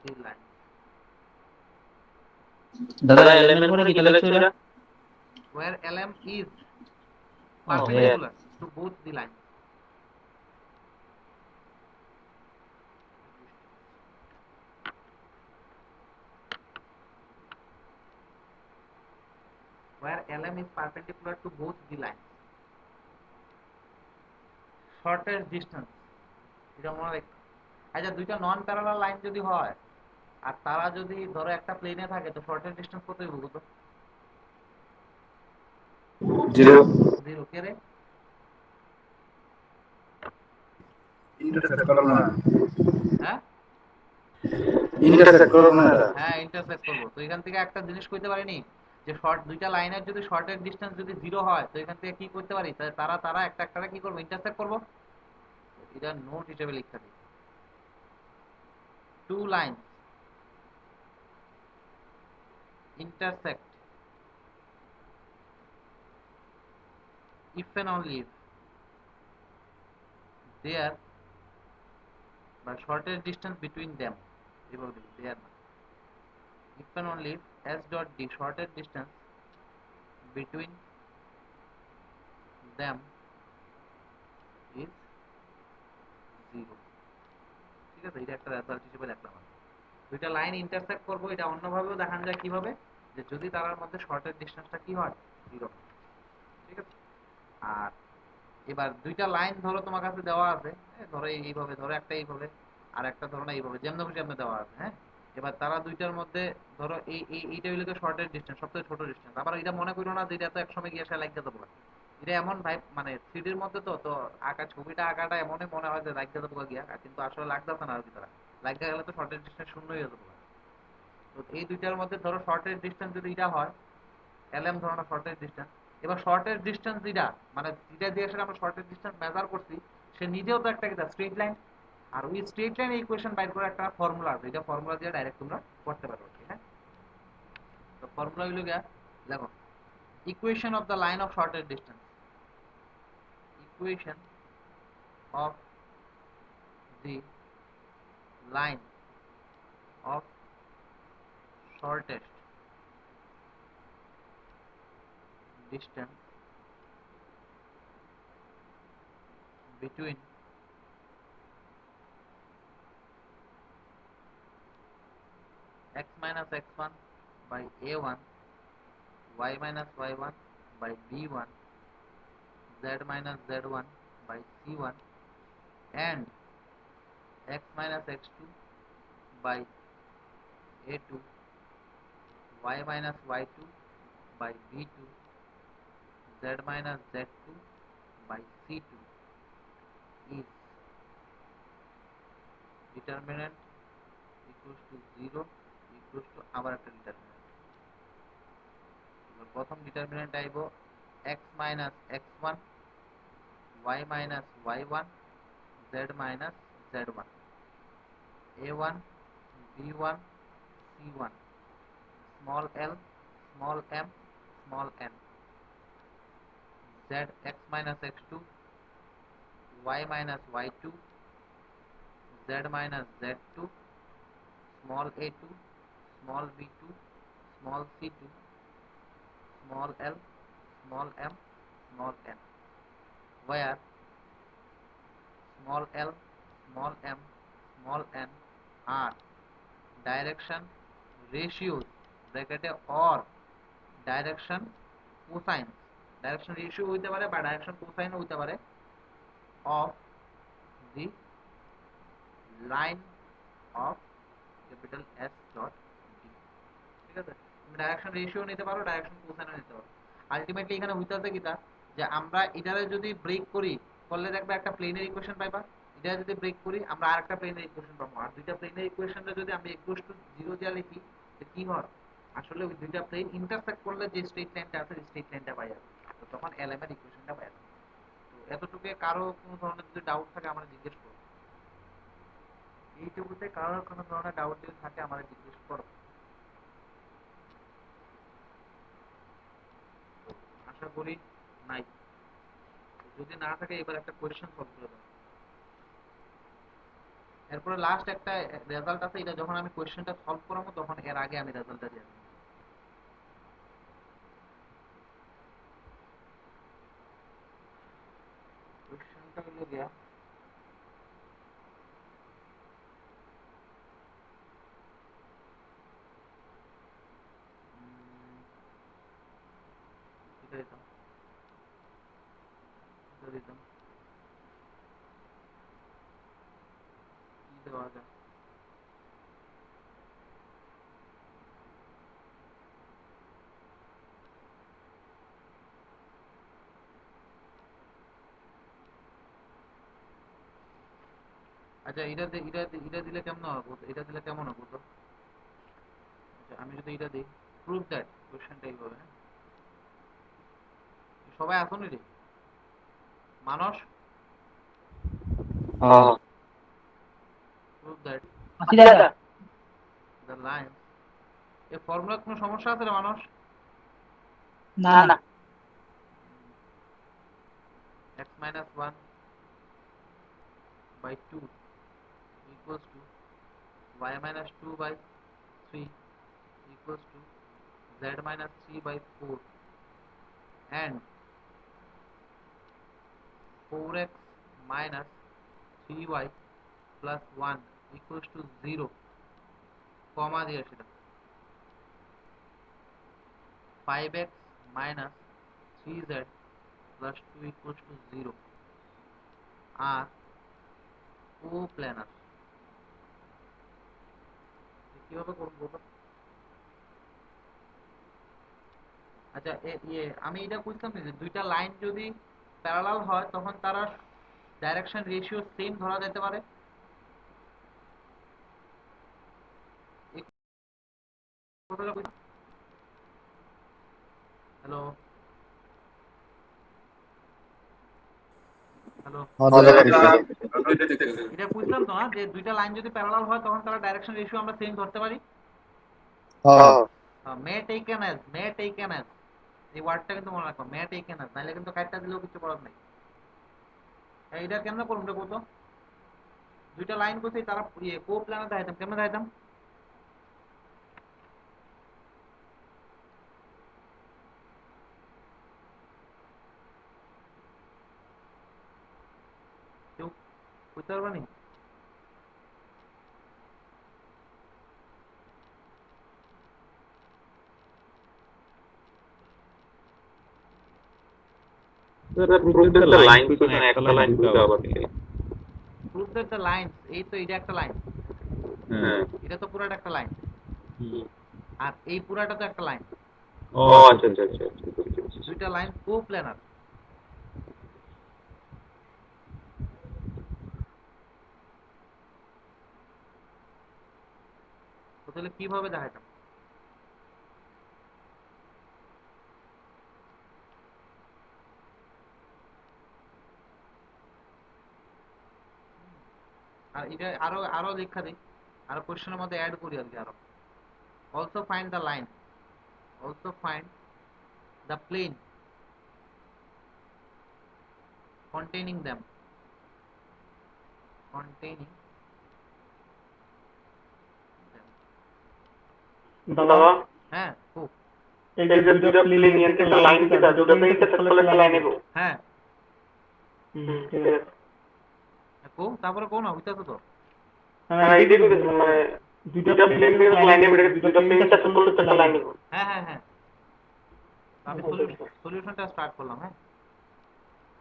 the lines. দাদা element করে কি তাহলে ছিল? Where LM is Oh, perpendicular to both the lines. Where LM is perpendicular to both the lines. Shortest distance, এটা মনে রাখ। আচ্ছা দুইটা নন প্যারালাল লাইন যদি হয় আর তারা যদি ধরো একটা প্লেনে থাকে তো শর্টেস্ট ডিস্টেন্স কত হইব? কত? 0 জিরো। কে রে? ইন্টারসেক্ট করব না, হ্যাঁ ইন্টারসেক্ট করব না এটা। হ্যাঁ ইন্টারসেক্ট করবো। তো এখান থেকে একটা জিনিস কইতে পারিনি যে দুইটা লাইনের যদি শর্টের ডিস্টেন্স যদি জিরো হয় তো এখান থেকে কি করতে পারি, তারা তারা একটা একটা কি করবো, ইন্টারসেক্ট করবো। এটা নোট হিসেবে লিখতে দিই, two line intersect if and only if there the shortest distance between them, there if and only if s dot d shortest distance between them is 0। ঠিক আছে, এটা একটা রেজাল্ট হিসেবে দেখলাম আমি। দুইটা লাইন ইন্টারসেক্ট করবো, এটা অন্যভাবেও দেখানো যায় কিভাবে, যে যদি তার মধ্যে শর্টের ডিস্টেন্সটা কি হয়, 0। ঠিক আছে, আর এবার দুইটা লাইন ধরো তোমার কাছে দেওয়া আছে, ধরো এইভাবে, ধরো একটা এইভাবে আর একটা ধরো না এইভাবে, যেমন খুশি আপনি দেওয়া আছে। হ্যাঁ, এবার তারা দুইটার মধ্যে ধরো এইটা হইলো শর্টের ডিস্টেন্স, সবথেকে ছোট ডিস্টেন্স। আবার এটা মনে করো না যে এটা তো একসময় গিয়ে সে লাগতে দেবো, এটা এমন ভাই মানে থ্রিডির মধ্যে তো তো আঁকা ছবিটা আঁকাটা এমনই মনে হয় যে লাগতে দেবো গিয়া, কিন্তু আসলে লাগতেছে না আর কি। তারা লাগতে গেলে তো শর্টের ডিস্টেন্স শূন্য হয়ে যাবো। তো এই দুইটার মধ্যে ধরো শর্টের ডিস্টেন্স যদি এটা হয়, এলএম ধরো না শর্টেজ ডিস্টেন্স। এবার শর্টেজ ডিস্টেন্স যেটা মানে যেটা দিয়ে আসলে আমরা শর্টেজ ডিস্টেন্স মেজার করছি, সে নিজেও তো একটা স্ট্রেট লাইন, আর ওই স্ট্রেট লাইন ইকুয়েশন বাইর করে একটা ফর্মুলা আছে, এটা ফর্মুলা দিয়ে ডাইরেক্ট তোমরা করতে পারো। হ্যাঁ, তো ফর্মুলা হইলো গিয়া, দেখো, equation of the line of shortest distance, equation of the line of shortest distance between x minus x1 by a1, y minus y1 by b1, z minus z1 by c1, and x minus x2 by a2, y minus y2 by b2, z minus z2 by c2 is determinant equals to 0 equals to আবার একটা determinant। প্রথম determinant আইব x minus x1, y minus y1, z minus z1, a1, b1, c1, small l, small m, small n, z x minus x2, y minus y2, z minus z2, small a2, small b2, small c2, small l, small m, small n, where small l, small m, small n আর direction ratios ব্র্যাকেটে or direction cosine, direction ratio হইতে পারে বা direction cosine হইতে পারে of the line of capital S dot D. ঠিক আছে, তুমি ডাইরেকশন রেশিও নিতে পারো, ডাইরেকশন কোসাইনও নিতে পারো। আলটিমেটলি এখানে হইতাছে কিটা, যে আমরা এটারে যদি ব্রেক করি করলে দেখবে একটা প্লেনের ইকুয়েশন পাইবা, এটা যদি ব্রেক করি আমরা আরেকটা প্লেনের ইকুয়েশন পাবো। আর দুইটা প্লেনের ইকুয়েশনটা যদি আমি ইকুয়াল টু 0 দিয়া লিখি তো কি হয়, আসলে ওই দুইটা প্লেন ইন্টারসেক্ট করলে যে স্ট্রেট লাইনটা আছে স্ট্রেট লাইনটা পাই যাবে, তো তখন এলএম এর ইকুয়েশনটা পাই যাবে। তো এতটুকু কারো কোনো ধরনের যদি ডাউট থাকে আমরা জিজ্ঞেস করো, এইটুকুতে কারোর কোনো ধরনের ডাউট যদি থাকে আমরা জিজ্ঞেস করো। আশা করি নাই, যদি না থাকে এবার একটা কোয়েশ্চেন সলভ করে দাও। এরপরে লাস্ট একটা রেজাল্ট আছে, এটা যখন আমি কোয়েশ্চেনটা সলভ করাবো তখন এর আগে আমি রেজাল্টটা দিয়ে দেবো। কোয়েশ্চেনটা হলো গিয়া এটা দিতাম, এটা দিতাম, কি দেওয়া যায়? আচ্ছা এটা দিলে কেমন হবে? এটা দিলে কেমন হবে তো? আচ্ছা আমি যদি এটা দিই, প্রুভ দ্যাট, কোশ্চেনটা এইভাবে, হ্যাঁ? সবাই আসুন রে, মানস, প্রুভ দ্যাট দ্য লাইন, এই ফর্মুলার কোনো সমস্যা আছে রে মানস? না x minus 1 by 2 equals to y minus 2 by 3 equals to z minus 3 by 4 and 4x minus 3y plus 1 equals to 0, comma দিয়ে সেটা 5x minus 3z plus 2 equals to 0 are co-planar। কিভাবে করব? আচ্ছা আমি এটা বুঝতাম না যে দুইটা লাইন যদি প্যারালাল হয় তখন তারা ডাইরেকশন রেশিও সেম ধরা যেতে পারে। হ্যালো হ্যালো, এটা বুঝলাম তো না যে দুইটা লাইন যদি প্যারালাল হয় তখন তারা ডাইরেকশন রেশিও আমরা সেম ধরতে পারি। মে টেকেন অ্যাজ এই ওয়ার্ডটা কিন্তু মনে রাখো, মে টেকেন অ্যাজ, নাইলে কিন্তু কাটটা দিলেও কিছু করার নাই। এইটা কেমনে করুন রে কত? দুইটা লাইন করছি তারা কো প্ল্যানে দেখাইতাম, কেমনে দেখাইতাম? কেউ বুঝতে পারবা নি? prove that the line equation একটা লাইন দুটো আবার প্রুভ দ্যাট দ্য লাইন, এই তো এটা একটা লাইন, হ্যাঁ এটা তো পুরাটা একটা লাইন, হুম। আর এই পুরাটা তো একটা লাইন, ও আচ্ছা আচ্ছা আচ্ছা দুইটা লাইন কো প্ল্যানার। তাহলে কিভাবে দেখাইতাম? আর এটা আরো আরো লেখা দিই, আরো কোশ্চেনের মধ্যে অ্যাড করি আর কি আরো। Also find the line, also find the plane containing them, containing them। দাদা হ্যাঁ খুব, এই যে দুটো প্লেন নিয়ে একটা লাইন কেটে দুটো প্লেন ইন্টারসেক্ট করলে একটা লাইন নেব। হ্যাঁ ঠিক আছে। কো, তারপরে কো না হইতাছে তো। এটাই কইতেছিলাম মানে দুইটা প্লেন থেকে লাইন নেব, দুইটা প্লেন টাচ করলে তো একটা লাইন নেব। হ্যাঁ হ্যাঁ হ্যাঁ, আমি সলিউশনটা স্টার্ট করলাম। হ্যাঁ,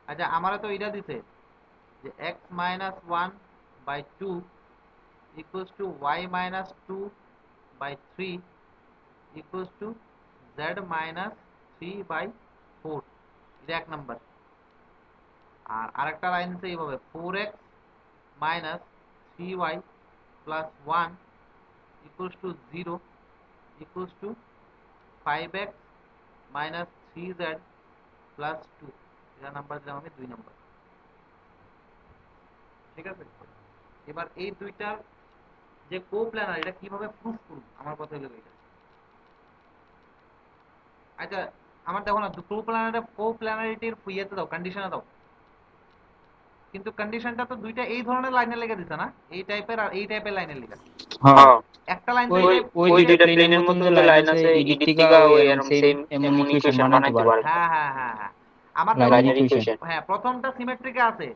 আচ্ছা আমারও তো এটা দিছে যে x minus 1 by 2 equals to y minus 2 by 3 equals to z minus 3 by 4, এটা এক নাম্বার। আর আরেকটা লাইন আছে এইভাবে 4x minus 3y plus 1 equals to 0 equals to 5x minus 3z plus 2, এটা নাম্বার দিলাম আমি 2 নাম্বার। ঠিক আছে, এবার এই দুইটার যে কোপ্ল্যানার এটা কিভাবে প্রুফ করব আমার কথা হলো এটা। আচ্ছা আমার দেখো না কোপ্ল্যানারিটির ইয়েতে দাও, কন্ডিশনে দাও, কিন্তু কন্ডিশনটা তো দুইটা এই ধরনের লাইনে লেগে দিছে না, এই টাইপের আর এই টাইপের লাইনে লেগে। হ্যাঁ, হ্যাঁ, একটা লাইন তো ওই এই ওই ওই দুইটা প্লেনের মতন যে লাইন আছে এদিক থেকে ওই এরকম সেম এমন ইকুয়েশন বানাইতে পারে হ্যাঁ হ্যাঁ হ্যাঁ হ্যাঁ, আমার দেখো লাইনারি ইকুয়েশন। হ্যাঁ প্রথমটা সিমেট্রিকে আছে।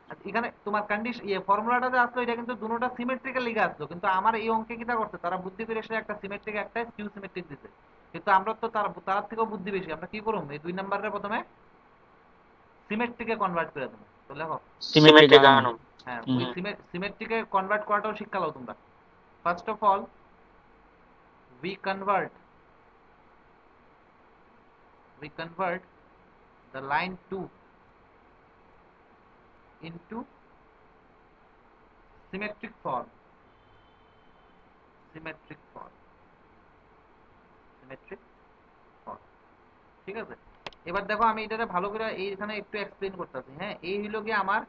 আর এখানে তোমার কন্ডিশন ফর্মুলাটা যে আসলো এটা কিন্তু দুটোটা সিমেট্রিক্যাল লিখে আসলো, কিন্তু আমার এই অঙ্কে কিটা করছে তারা বুদ্ধি করে এসে একটা সিমেট্রিক একটা কিউ সিমেট্রিক দিছে, কিন্তু আমরা তো তার থেকেও বুদ্ধি বেশি, আমরা কি করব এই 2 নাম্বারের প্রথমে সিমেট্রিকে কনভার্ট করে দেবো। তো লেখো সিমেট্রিক আনো। হ্যাঁ ওই সিমেট্রিকে কনভার্ট করাটাও শিক্ষা লাও তোমরা। First of all we convert the line 2 into symmetric form. symmetric form ঠিক আছে, এবার দেখো আমি এটাকে ভালো করে এইখানে একটু এক্সপ্লেইন করতেছি। হ্যাঁ, এই হইলো কি আমার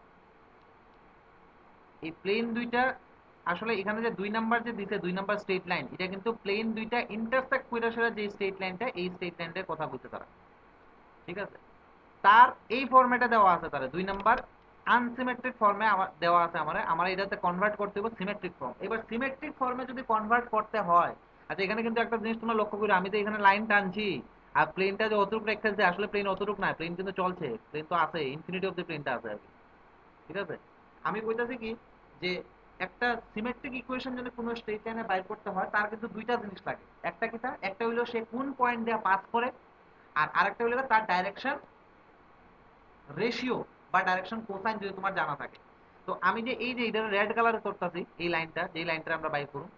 এই প্লেন দুইটা আসলে এখানে যে 2 নাম্বার যে দিতে 2 নাম্বার স্ট্রেট লাইন, এটা কিন্তু প্লেন দুইটা ইন্টারসেক্ট কইরা সেটা যে স্ট্রেট লাইনটা এই স্ট্রেট লাইনটার কথা বলতে তারা। ঠিক আছে, তার এই ফরম্যাটে দেওয়া আছে, তার 2 নাম্বার আনসিমেট্রিক ফর্মে দেওয়া আছে। আমার এটাতে কনভার্ট করতে হবে সিমেট্রিক ফর্ম। এবার সিমেট্রিক ফর্মে যদি কনভার্ট করতে হয়, আচ্ছা এখানে কিন্তু একটা জিনিস তোমরা লক্ষ্য করো, আমি তো এখানে লাইন টানছি আর প্লেনটা যে অতটুক রেখেছে আসলে প্লেন অতটুক না, প্লেন কিন্তু চলছে, প্লেন তো আছে, ইনফিনিটি অফ দ্য প্লেনটা আছে আর কি। ঠিক আছে, আমি কইতাছি কি যে একটা সিমেট্রিক ইকুয়েশন যদি কোনো স্ট্রেট লাইনে বাইর করতে হয় তার কিন্তু দুইটা জিনিস লাগে। একটা কিটা, একটা হইলো সে কোন পয়েন্ট দিয়ে পাস করে, আর আরেকটা হইলো তার ডাইরেকশন রেশিও বা ডাইরেকশন কোসাইন যদি তোমার জানা থাকে। তো আমি যে এই যে এটা রেড কালারে করতেছি এই লাইনটা, যে লাইনটা আমরা বাইর করব,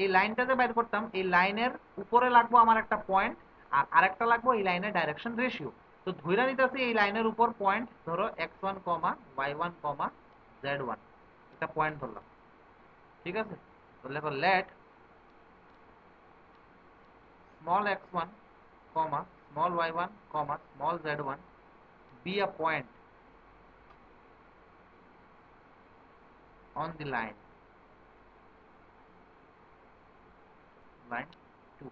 এই লাইনটা যে বাইর করতাম এই লাইনের উপরে লাগবো আমার একটা পয়েন্ট, আর আরেকটা লাগবো এই লাইনের ডাইরেকশন রেশিও। তো ধইরা নিতেছি এই লাইনের উপর পয়েন্ট ধরো x1, y1, z1, একটা পয়েন্ট ধরলাম। ঠিক আছে, তো লেখো let small x1, small y1, small z1 be a point on the line 2.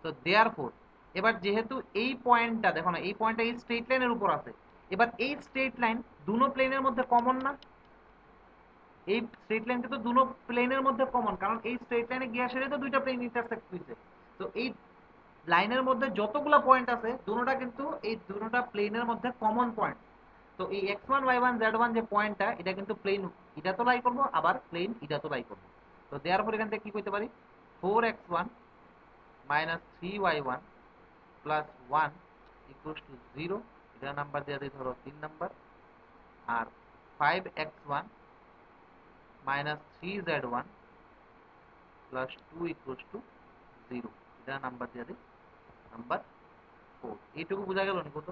So therefore এবার যেহেতু এই পয়েন্টটা দেখো না, এই পয়েন্টটা এই স্ট্রেট লাইনের উপর আছে, এবার এই স্ট্রেট লাইন দুনো প্লেনের মধ্যে কমন না, এই স্ট্রেট লাইনটা তো দুনো প্লেনের মধ্যে কমন, কারণ এই স্ট্রেট লাইনে গিয়ে আসলে তো দুইটা প্লেন ইন্টারসেক্ট হইছে। তো এই লাইনের মধ্যে যতগুলা পয়েন্ট আছে দুটোটা কিন্তু এই দুটোটা প্লেনের মধ্যে কমন পয়েন্ট। তো এই x1, y1, z1 যে পয়েন্টটা এটা কিন্তু প্লেন এটা তো লাই করব, আবার প্লেন এটা তো লাই করব। তো দেয়ারপর এখান থেকে কি কইতে পারি 4x1 minus 3y1 plus 1 equals to 0, এটা নাম্বার দেয়া দিই ধরো 3 number, R 5x1 minus 3z1 plus 2 equals to 0, এটা নাম্বার দেয়া দিই নাম্বার 4। এইটুকু বোঝা গেল নি কত?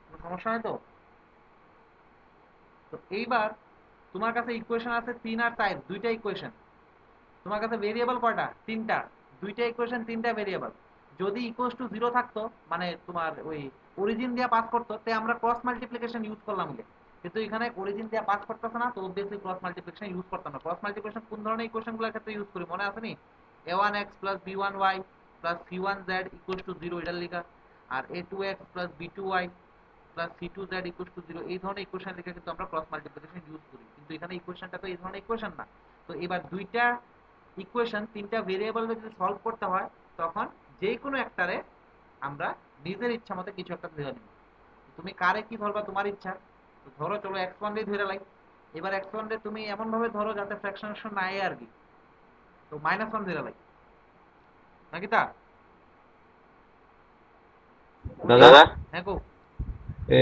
কোনো সমস্যা নাই তো? তো এইবার তোমার কাছে ইকুয়েশন আছে 3 আর 4, দুইটা ইকুয়েশন। তোমার কাছে ভেরিয়েবল কয়টা? 3টা। দুইটা ইকুয়েশন 3টা ভেরিয়েবল। যদি ইকুয়ালস টু 0 থাকতো মানে তোমার ওই অরিজিন দিয়ে পাস করতো তে আমরা ক্রস মাল্টিপ্লিকেশন ইউজ করলাম বলে, কিন্তু এখানে অরিজিন দিয়ে পাস করতেছে না, তো অবভিয়াসলি ক্রস মাল্টিপ্লিকেশন ইউজ করতাম না। ক্রস মাল্টিপ্লিকেশন কোন ধরনের ইকুয়েশনগুলোর ক্ষেত্রে ইউজ করি মনে আছে নি? a1x plus b1y plus c1z equals to 0 এটার লিখা, আর a2x plus b2y plus c2z equals to 0 এই ধরনের ইকুয়েশন লিখে কিন্তু আমরা ক্রস মাল্টিপ্লিকেশন ইউজ করি, কিন্তু এখানে ইকুয়েশনটা তো এই ধরনের ইকুয়েশন না। তো এবার দুইটা ইকুয়েশন 3টা ভেরিয়েবল যদি সলভ করতে হয় তখন যে কোনো একটারে আমরা নিজের ইচ্ছা মতো কিছু একটা ধরে নিব। তুমি কারে কি ধরবা তোমার ইচ্ছা, তো ধরো চলো x1 রে ধরে লাই, এবার x1 রে তুমি এমন ভাবে ধরো যাতে ফ্র্যাকশনেশন না আয় আর কি, তো -1 ধরে লাই নাকি তা দাদা হ্যাঁ কো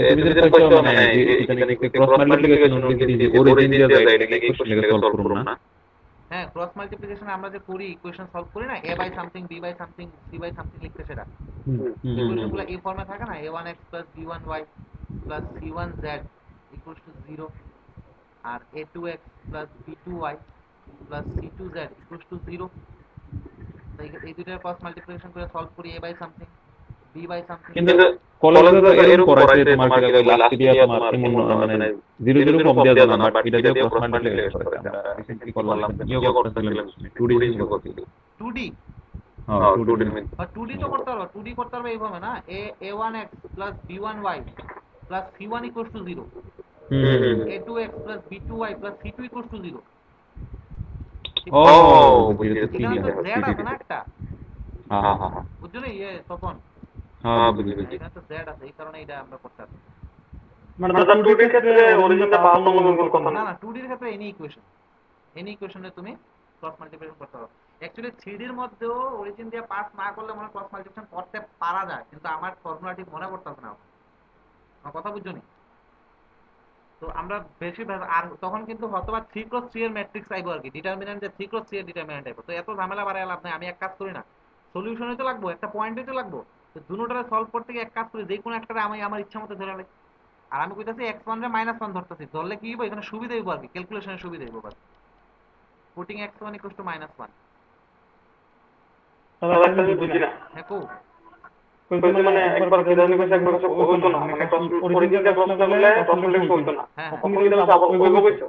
তুমি যেটা কইছো মানে যে এখানে কি ক্রস মাল্টিপ্লিকেশন অনুযায়ী যদি অরিজিন দেওয়া যায় এটা কি ইকুয়েশন লেগে সলভ করব না? হ্যাঁ, ক্রস মাল্টিপ্লিকেশন আমরা যে করি ইকুয়েশন সলভ করি না, a by something b by something c by something লিখতে, সেটা ইকুয়েশন গুলো এই ফর্মে থাকে না, a1x b1y c1z equals to 0 আর a2x b2y c2z equals to 0। এই দুইটার ক্রস মাল্টিপ্লিকেশন করে সলভ করি a by something b by something. কিন্তু কলেজে তো এরকম পড়াইছে তোমার কি কই লাস্ট দিয়া তোমার এমন মানে 0 0 ফর্ম দেওয়া জানা বাট এটা দিয়ে ক্রস মাল্টিপ্লিকেশন করে আমরা রিসেন্টলি করলাম ইয়ে করতেছিলাম 2D জিনিস করতেছিলাম 2D হ্যাঁ 2D আর 2D তো করতে পারবো, 2D করতে পারবো এইভাবে না, a1x b1y c1 equals to 0, a2x b2y c2 equals to 0। ও এখানে তো z আছে না একটা, হ্যাঁ হ্যাঁ হ্যাঁ বুঝছো না ইয়ে তখন হ্যাঁ বুঝি বুঝি এখানে তো z আছে, এই কারণে এটা আমরা করতে পারবো। মানে 2D এর ক্ষেত্রে অরিজিনটা পাওয়া সম্ভব কথা না না। না 2D এর ক্ষেত্রে এনি ইকুয়েশনে তুমি ক্রস মাল্টিপ্লিকেশন করতে পারো। অ্যাকচুয়ালি 3D এর মধ্যেও অরিজিন দিয়ে পাস না করলে মনে ক্রস মাল্টিপ্লিকেশন করতে পারা যায়, কিন্তু আমার ফর্মুলা ঠিক মনে পড়তেছে না এখন। আমার কথা বুঝছো নি? তো আমরা বেশি আর তখন কিন্তু হয়তোবা 3x3 এর ম্যাট্রিক্স আইবো আর কি, ডিটারমিন্যান্ট যে 3x3 এর ডিটারমিন্যান্ট আইবো, তো এত ঝামেলা বাড়ায় লাভ নাই। আমি এক কাজ করি না, সলিউশনে তো লাগবো, একটা পয়েন্টে তো লাগবো, তো দুটোটারে সলভ করতে গিয়ে এক কাজ করি, যে কোনো একটারে আমি আমার ইচ্ছা মতো ধরে লাই। আর আমি কইতাছি x1 রে -1 ধরতেছি, ধরলে কি হইব এখানে সুবিধা হইব আর কি, ক্যালকুলেশনের সুবিধা হইব বাস, পুটিং x1 = -1। তাহলে একটা জিনিস বুঝি না। হ্যাঁ কো কইছে মানে একবার কেদারনি কইছে একবার কইছে হইতো না, মানে অরিজিনটা ক্রস না করলে ক্রস মাল্টিপ্লিকেশন হইতো না। হ্যাঁ হ্যাঁ। তখন কিন্তু আবার ওইভাবে কইছো।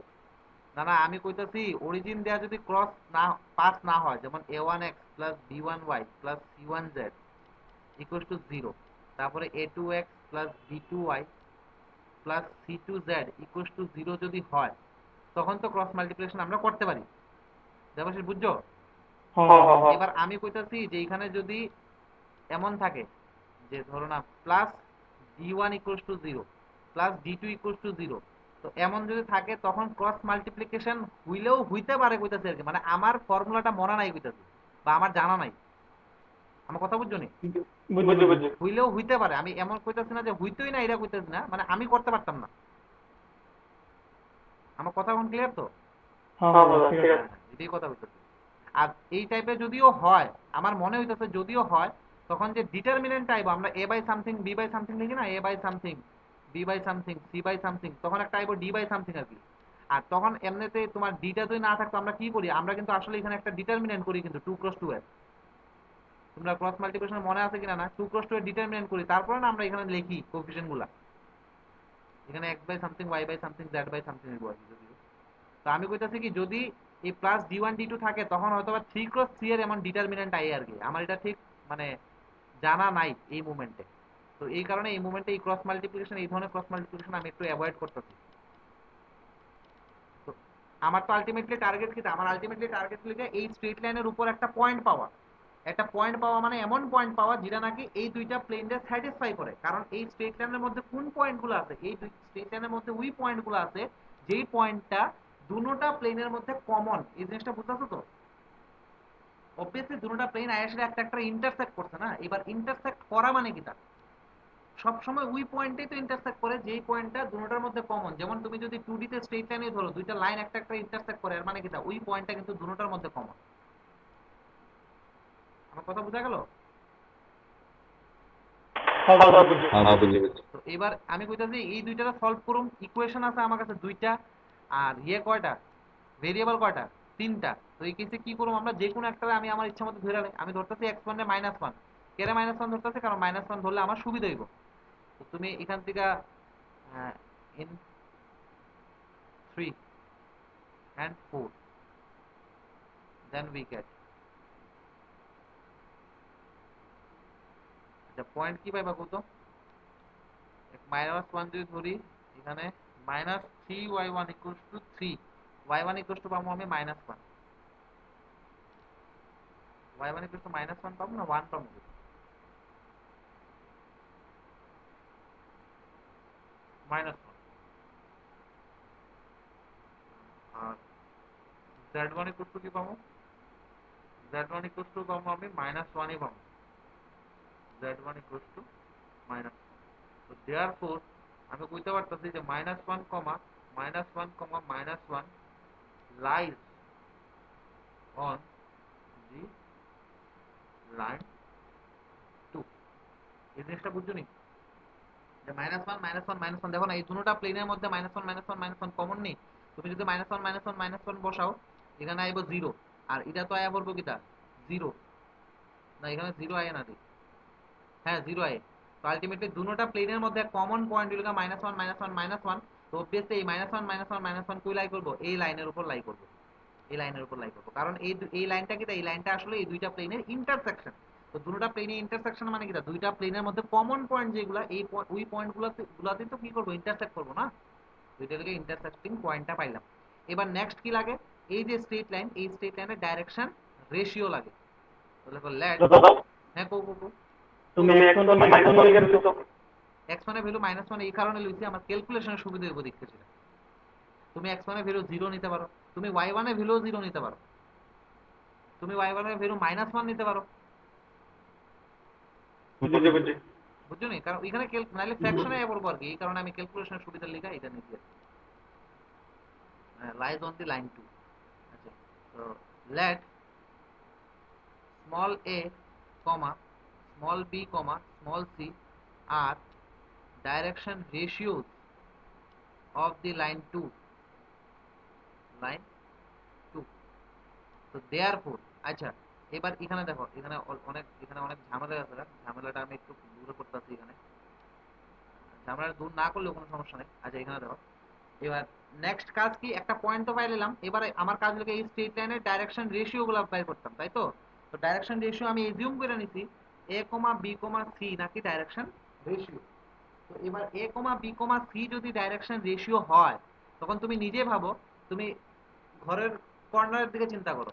না না আমি কইতাছি অরিজিন দেয়া যদি ক্রস না পাস না হয়, যেমন a1x b1y c1z equals to 0, তারপরে a2x b2y c2z equals to 0 যদি হয়, তখন তো ক্রস মাল্টিপ্লিকেশন আমরা করতে পারি। দেবাশিস বুঝছো? হ্যাঁ হ্যাঁ হ্যাঁ। এবার আমি কইতাছি যে এখানে যদি এমন থাকে যে ধরো না plus d1 equals to 0 d2 equals to 0, তো এমন যদি থাকে তখন ক্রস মাল্টিপ্লিকেশন হইলেও হইতে পারে কইতাছি আর কি, মানে আমার ফর্মুলাটা মনে নাই কইতাছি, বা আমার জানা নাই। আমার কথা বুঝছো নি? বুঝছি বুঝছি। হইলেও হইতে পারে, আমি এমন কইতাছি না যে হইতোই না, এটা কইতাছি না, মানে আমি করতে পারতাম না। আমার কথা এখন ক্লিয়ার তো? হ্যাঁ বাবা ঠিক আছে। এটাই কথা বলতেছি। আর এই টাইপের যদিও হয়, আমার মনে হইতেছে যদিও হয়, তখন যে ডিটারমিনেন্ট আইব, আমরা a by something b by something লিখি না, a by something b by something c by something, তখন একটা আইব d বাই সামথিং আর কি। আর তখন এমনিতে তোমার ডিটা যদি না থাকতো আমরা কি করি, আমরা কিন্তু আসলে এখানে একটা ডিটারমিনেন্ট করি কিন্তু 2x2 এর। তোমরা ক্রস মাল্টিপ্লিকেশন মনে আছে কিনা না, 2x2 এর ডিটারমিনেন্ট করি, তারপরে না আমরা এখানে লিখি কোএফিশিয়েন্ট গুলা, এখানে x by something y by something z by something লিখবো আর কি। যদিও তো আমি কইতাছি কি, যদি এই প্লাস d1 d2 থাকে তখন হয়তো বা 3x3 এর এমন ডিটারমিনেন্ট আই আর কি, আমার এটা ঠিক মানে জানা নাই এই মুভমেন্টে। তো এই কারণে এই মুভমেন্টে এই ক্রস মাল্টিপ্লিকেশন, এই ধরনের ক্রস মাল্টিপ্লিকেশন আমি একটু অ্যাভয়েড করতেছি। তো আমার তো আলটিমেটলি টার্গেট কি, আমার আলটিমেটলি টার্গেট লিখে এই স্ট্রেট লাইনের উপর একটা পয়েন্ট পাওয়া, একটা পয়েন্ট পাওয়া মানে এমন পয়েন্ট পাওয়া যেটা নাকি এই দুইটা প্লেনকে স্যাটিসফাই করে। কারণ এই স্ট্রেট লাইনের মধ্যে কোন পয়েন্টগুলো আছে, এই দুই স্ট্রেট লাইনের মধ্যে ওই পয়েন্টগুলো আছে যেই পয়েন্টটা দুটোটা প্লেনের মধ্যে কমন। এই জিনিসটা বুঝতেছো তো? অবভিয়াসলি দুটোটা প্লেন আইসে একটা একটা ইন্টারসেক্ট করছে না, এবার ইন্টারসেক্ট করা মানে কি, তা সবসময় ওই পয়েন্টেই তো ইন্টারসেক্ট করে যেই পয়েন্টটা দুটোটার মধ্যে কমন। যেমন তুমি যদি 2D তে স্ট্রেট লাইনে ধরো, দুইটা লাইন একটা একটা ইন্টারসেক্ট করে, এর মানে কি, ওই পয়েন্টটা কিন্তু দুটোটার মধ্যে কমন। আমার কথা বোঝা গেল? হ্যাঁ বাবা বুঝছি। হ্যাঁ বুঝি বুঝি তো এবার আমি কইতাছি এই দুইটারে সলভ করুম, ইকুয়েশন আছে আমার কাছে দুইটা, আর ইয়ে কয়টা ভেরিয়েবল কয়টা, তিনটা। তো এই কেসে কি করুম, আমরা যে কোনো একটা আমি আমার ইচ্ছা মতো ধরে নেই। আমি ধরতেছি x1 এ -1, কেন -1 ধরতেছি, কারণ -1 ধরলে আমার সুবিধা হইব। তো তুমি এখান থেকে in 3 and 4 then we get, আচ্ছা পয়েন্ট কি পাইবা কত, -1 যদি ধরি, এখানে -3y1 = 3, y1 পাবো আমি -1, y1 -1 পাবো না 1 পাবো, -1। আর z1 ইকুয়াল টু কি পাবো, z1 ইকুয়াল টু পাবো আমি -1ই পাবো, z1 ইকুয়াল টু মাইনাস। তো দেয়ারফোর আমি কইতে পারতেছি যে -1, -1, লাইজ অন দি লাইন 2। এই জিনিসটা বুঝছো নি যে -1, -1, -1 দেখো না এই দুটোটা প্লেনের মধ্যে -1, -1, কমন নেই। তুমি যদি -1, -1, বসাও এখানে আইব 0, আর এটা তো আয়া পড়বো কিটা 0, না এখানে 0 আয় না, হ্যাঁ 0 আয়। তো আলটিমেটলি দুটোটা প্লেনের মধ্যে কমন পয়েন্ট হলো -1, -1, তো অবভিয়াসলি এই -1, -1, কই লাই করব, এই লাইনের উপর লাই করব, এই লাইনের উপর লাই করব, কারণ এই লাইনটা কিটা, এই লাইনটা আসলে এই দুইটা প্লেনের ইন্টারসেকশন। তো দুটোটা প্লেনের ইন্টারসেকশন মানে কিটা, দুইটা প্লেনের মধ্যে কমন পয়েন্ট যেগুলা, এই ওই পয়েন্টগুলোতে তো কি করব, ইন্টারসেক্ট করব না, দুইটা থেকে ইন্টারসেক্টিং পয়েন্টটা পাইলাম। এবার নেক্সট কি লাগে, এই যে স্ট্রেট লাইন, এই স্ট্রেট লাইনের ডাইরেকশন রেশিও লাগে। তাহলে লেট, দাদা হ্যাঁ কো কো কো তুমি x1 টা -1 লিখে দিছো। x1 এর ভ্যালু -1 এই কারণে লইছি আমার ক্যালকুলেশনের সুবিধা হইব দেখতেছি। তুমি x1 এর ভ্যালু 0 নিতে পারো, তুমি y1 এর ভ্যালু 0 নিতে পারো, তুমি y1 এর ভ্যালু -1 নিতে পারো। বুঝি বুঝি। বুঝছো নি, কারণ এখানে নাইলে ফ্র্যাকশনে আয়া পড়বো আর কি, এই কারণে আমি ক্যালকুলেশনের সুবিধার লিগা এটা নিছি। Lies on the line 2। আচ্ছা, তো let small a, small b, small c আর direction ratios of the line 2, line 2। তো therefore আচ্ছা, এবার এখানে দেখো, এখানে অনেক ঝামেলা আছে, ঝামেলাটা আমি একটু দূরে করতেছি। এখানে ঝামেলাটা দূর না করলেও কোনো সমস্যা নেই। আচ্ছা এখানে দেখো, এবার নেক্সট কাজ কি, একটা পয়েন্ট তো পাই নিলাম, এবারে আমার কাজ হলো এই স্ট্রেট লাইনের ডাইরেকশন রেশিও গুলো বের করতাম, তাই তো। তো ডাইরেকশন রেশিও আমি এজিউম করে নিছি a, b, c নাকি ডাইরেকশন রেশিও। তো এবার a, b, c যদি ডাইরেকশন রেশিও হয়, তখন তুমি নিজে ভাবো, তুমি ঘরের কর্নারের দিকে চিন্তা করো,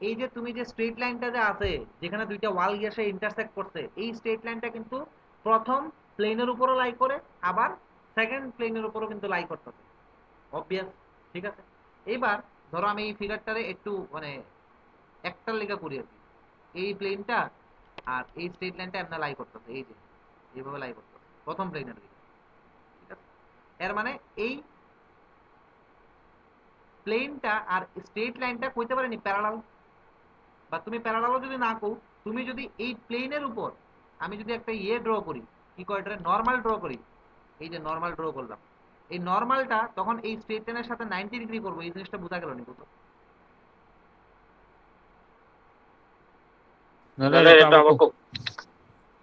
এই যে তুমি যে স্ট্রেট লাইনটা যে আছে, যেখানে দুইটা ওয়াল গিয়ে সে ইন্টারসেক্ট করছে, এই স্ট্রেট লাইনটা কিন্তু প্রথম প্লেনের উপরও লাই করে, আবার সেকেন্ড প্লেনের উপরও কিন্তু লাই করতেছে, অবভিয়াস। ঠিক আছে, এবার ধরো আমি এই ফিগারটারে একটু মানে একটার লেখা করি আর কি, এই প্লেনটা আর এই স্ট্রেট লাইনটা এমন লাই করতেছে, এই যে এইভাবে লাই করতেছে প্রথম প্লেনের দিকে। ঠিক আছে, এর মানে এই প্লেনটা আর স্ট্রেট লাইনটা কইতে পারেনি প্যারালাল, বা তুমি প্যারালালও যদি না কও, তুমি যদি এই প্লেনের উপর আমি যদি একটা ড্র করি, কি কয় এটা নরমাল ড্র করি, এই যে নরমাল ড্র করলাম, এই নরমালটা তখন এই স্ট্রেট লাইনের সাথে 90 ডিগ্রি করবো, এই জিনিসটা বোঝা গেল নি বুঝো? দাদা এটা আবার খুব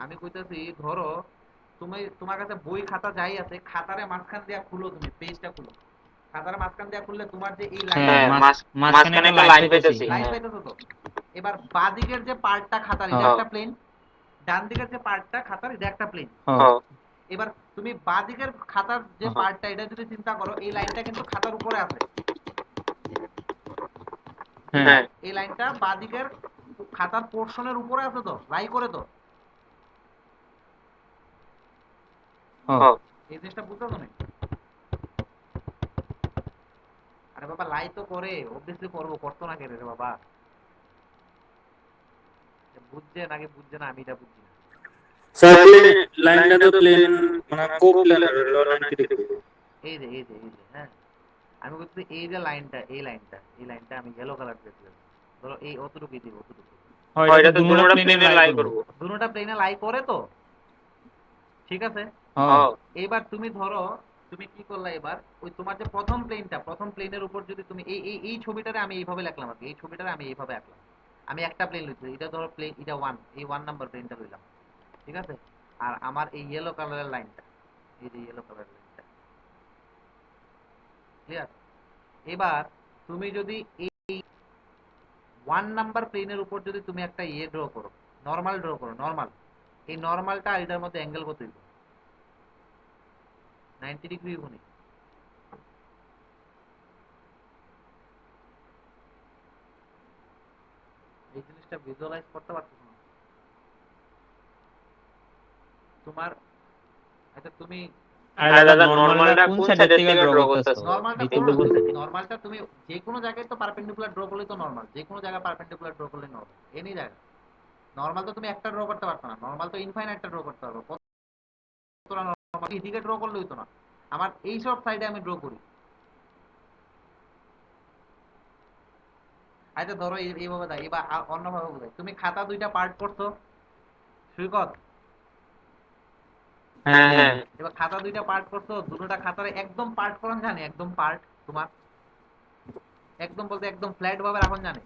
আমি কইতাছি ধরো তুমি, তোমার কাছে বই খাতা যাই আছে, খাতারে মাঝখান দিয়া খুলো, তুমি পেজটা খুলো, খাতারে মাঝখান দিয়া খুললে তোমার যে এই লাইন, হ্যাঁ মাঝখানে একটা লাইন পাইতেছি। লাইন পাইতেছো তো। এবার বাদিকের যে পার্টটা খাতার, এটা একটা প্লেন, ডান দিকের যে পার্টটা খাতার, এটা একটা প্লেন। হ্যাঁ এবার তুমি বাদিকের খাতার যে পার্টটা, এটা যদি চিন্তা করো, এই লাইনটা কিন্তু খাতার উপরে আছে, হ্যাঁ এই লাইনটা বাদিকের খাতার পোর্শনের উপরে আছে, তো লাই করে তো, হ্যাঁ এই জিনিসটা বুঝতে তো নেই। আরে বাবা লাই তো করে, অবভিয়াসলি করবো, করতো না কেন রে বাবা, বুঝছে নাকি বুঝছে না আমি এটা বুঝছি না। স্যার লাইনটা তো প্লেন মানে কো-প্লেনার হলো 90 ডিগ্রি। এই যে হ্যাঁ, আমি বলছি এই যে লাইনটা, এই লাইনটা আমি ইয়েলো কালার দিয়ে দিলাম, ধরো এই অতটুকুই দিব, অতটুকু। হয় এটা তো দুটোটা প্লেনে লাই করব। দুটোটা প্লেনে লাই করে তো, ঠিক আছে। হ্যাঁ এবার তুমি ধরো, তুমি কি করলা, এবার ওই তোমার যে প্রথম প্লেনটা, প্রথম প্লেনের উপর যদি তুমি এই ছবিটারে আমি এইভাবে লিখলাম আর কি, এই ছবিটারে আমি এইভাবে আঁকলাম, আমি একটা প্লেন লিখছি, এটা ধরো প্লেন, এটা 1, এই 1 নাম্বার প্লেনটা লইলাম, ঠিক আছে। আর আমার এই ইয়েলো কালারের লাইনটা, এই যে ইয়েলো কালারের লাইনটা, ক্লিয়ার। এবার তুমি যদি এই 1 নাম্বার প্লেনের উপর যদি তুমি একটা ড্র করো, নরমাল ড্র করো, নরমাল, এই নরমালটা আর এটার মধ্যে অ্যাঙ্গেল কত হইব, 90 ডিগ্রি হইব নি? এই জিনিসটা ভিজুয়ালাইজ করতে পারতেছ না তোমার। আচ্ছা তুমি আরে দাদা নরমালটা কোন সাইড থেকে ড্র করতেছো নরমালটা ভিতরে বলতে নরমালটা তুমি যে কোনো জায়গায় তো পারপেন্ডিকুলার ড্র করলেই তো নরমাল, যে কোনো জায়গায় পারপেন্ডিকুলার ড্র করলেই নরমাল, এনি জায়গা। নরমাল তো তুমি একটা ড্র করতে পারছো না, নরমাল তো ইনফাইনাইটটা ড্র করতে পারবো। কতটা নরমাল এদিকে ড্র করলে হইতো না, আমার এই সব সাইডে আমি ড্র করি। আচ্ছা ধরো এইভাবে দেয়, এবার অন্যভাবে বোঝাই। তুমি খাতা দুইটা পার্ট করছো সৈকত, হ্যাঁ হ্যাঁ এবার খাতা দুইটা পার্ট করছো, দুটোটা খাতারে একদম পার্ট করান জানে, একদম পার্ট তোমার একদম বলতে একদম ফ্ল্যাট ভাবে রাখুন জানে।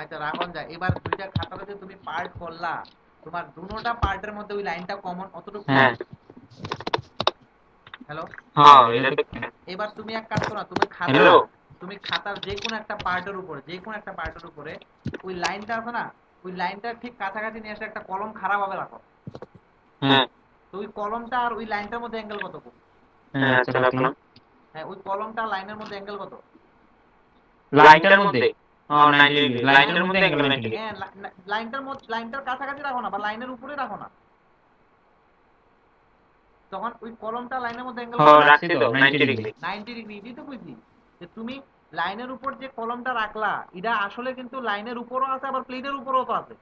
আচ্ছা রাখুন যায়। এবার দুইটা খাতারে যে তুমি পার্ট করলা, তোমার দুটোটা পার্টের মধ্যে ওই লাইনটা কমন, অতটুকু। হ্যাঁ হ্যালো, হ্যাঁ এটা তো এবার তুমি এক কাজ করো, তুমি খাতা হ্যালো তুমি খাতার যে কোনো একটা পার্টের উপরে, যে কোনো একটা পার্টের উপরে ওই লাইনটা আছে না, ওই লাইনটা ঠিক কাছাকাছি নিয়ে এসে একটা কলম খারাপ ভাবে রাখো। হ্যাঁ তো ওই কলমটা আর ওই লাইনটার মধ্যে অ্যাঙ্গেল কত? হ্যাঁ আচ্ছা রাখলাম হ্যাঁ, ওই কলমটা লাইনের মধ্যে অ্যাঙ্গেল কত? লাইনটার মধ্যে 90 ডিগ্রি লাইনের মধ্যে অ্যাঙ্গেল 90 ডিগ্রি হ্যাঁ, লাইনটার মধ্যে, লাইনটার কাছাকাছি রাখো না, বা লাইনের উপরে রাখো না, তখন ওই কলমটা লাইনের মধ্যে অ্যাঙ্গেল হ্যাঁ রাখছি তো 90 ডিগ্রি 90 ডিগ্রি। এটাই তো বুঝি যে তুমি লাইনের উপর যে কলমটা রাখলা, এটা আসলে কিন্তু লাইনের উপরও আছে, আবার প্লেনের উপরও তো আছে।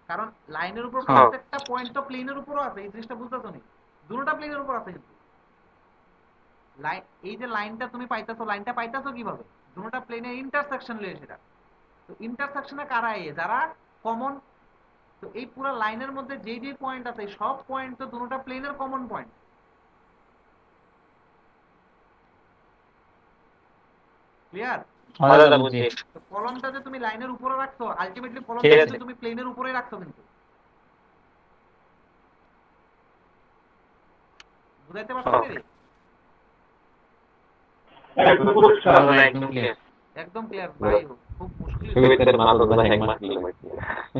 কারণ লাইনের উপর হ্যাঁ। প্রত্যেকটা পয়েন্ট তো প্লেনের উপরও আছে, এই জিনিসটা বুঝতেছো নি? দুটোটা প্লেনের উপর আছে কিন্তু। লাইন, এই যে লাইনটা তুমি পাইতেছো, লাইনটা পাইতেছো কিভাবে? দুটোটা প্লেনের ইন্টারসেকশন লয়ে সেটা। তো ইন্টারসেকশনে কারা যারা কমন। তো এই পুরো লাইনের মধ্যে যে যে পয়েন্ট আছে সব পয়েন্ট তো দুটোটা প্লেনের কমন পয়েন্ট। ক্লিয়ার? হ্যাঁ দাদা বুঝছি তো কলমটা যে তুমি লাইনের উপরে রাখছো, আলটিমেটলি ঠিক কলমটা আছে। কিন্তু তুমি প্লেনের উপরেই রাখছো কিন্তু। বুঝাইতে পারছো কি রে? একদম পুরো দাদা একদম ক্লিয়ার একদম ক্লিয়ার ভাই, খুব মুশকিল। সুবিধার মাত্র মানে হ্যাং মারছিল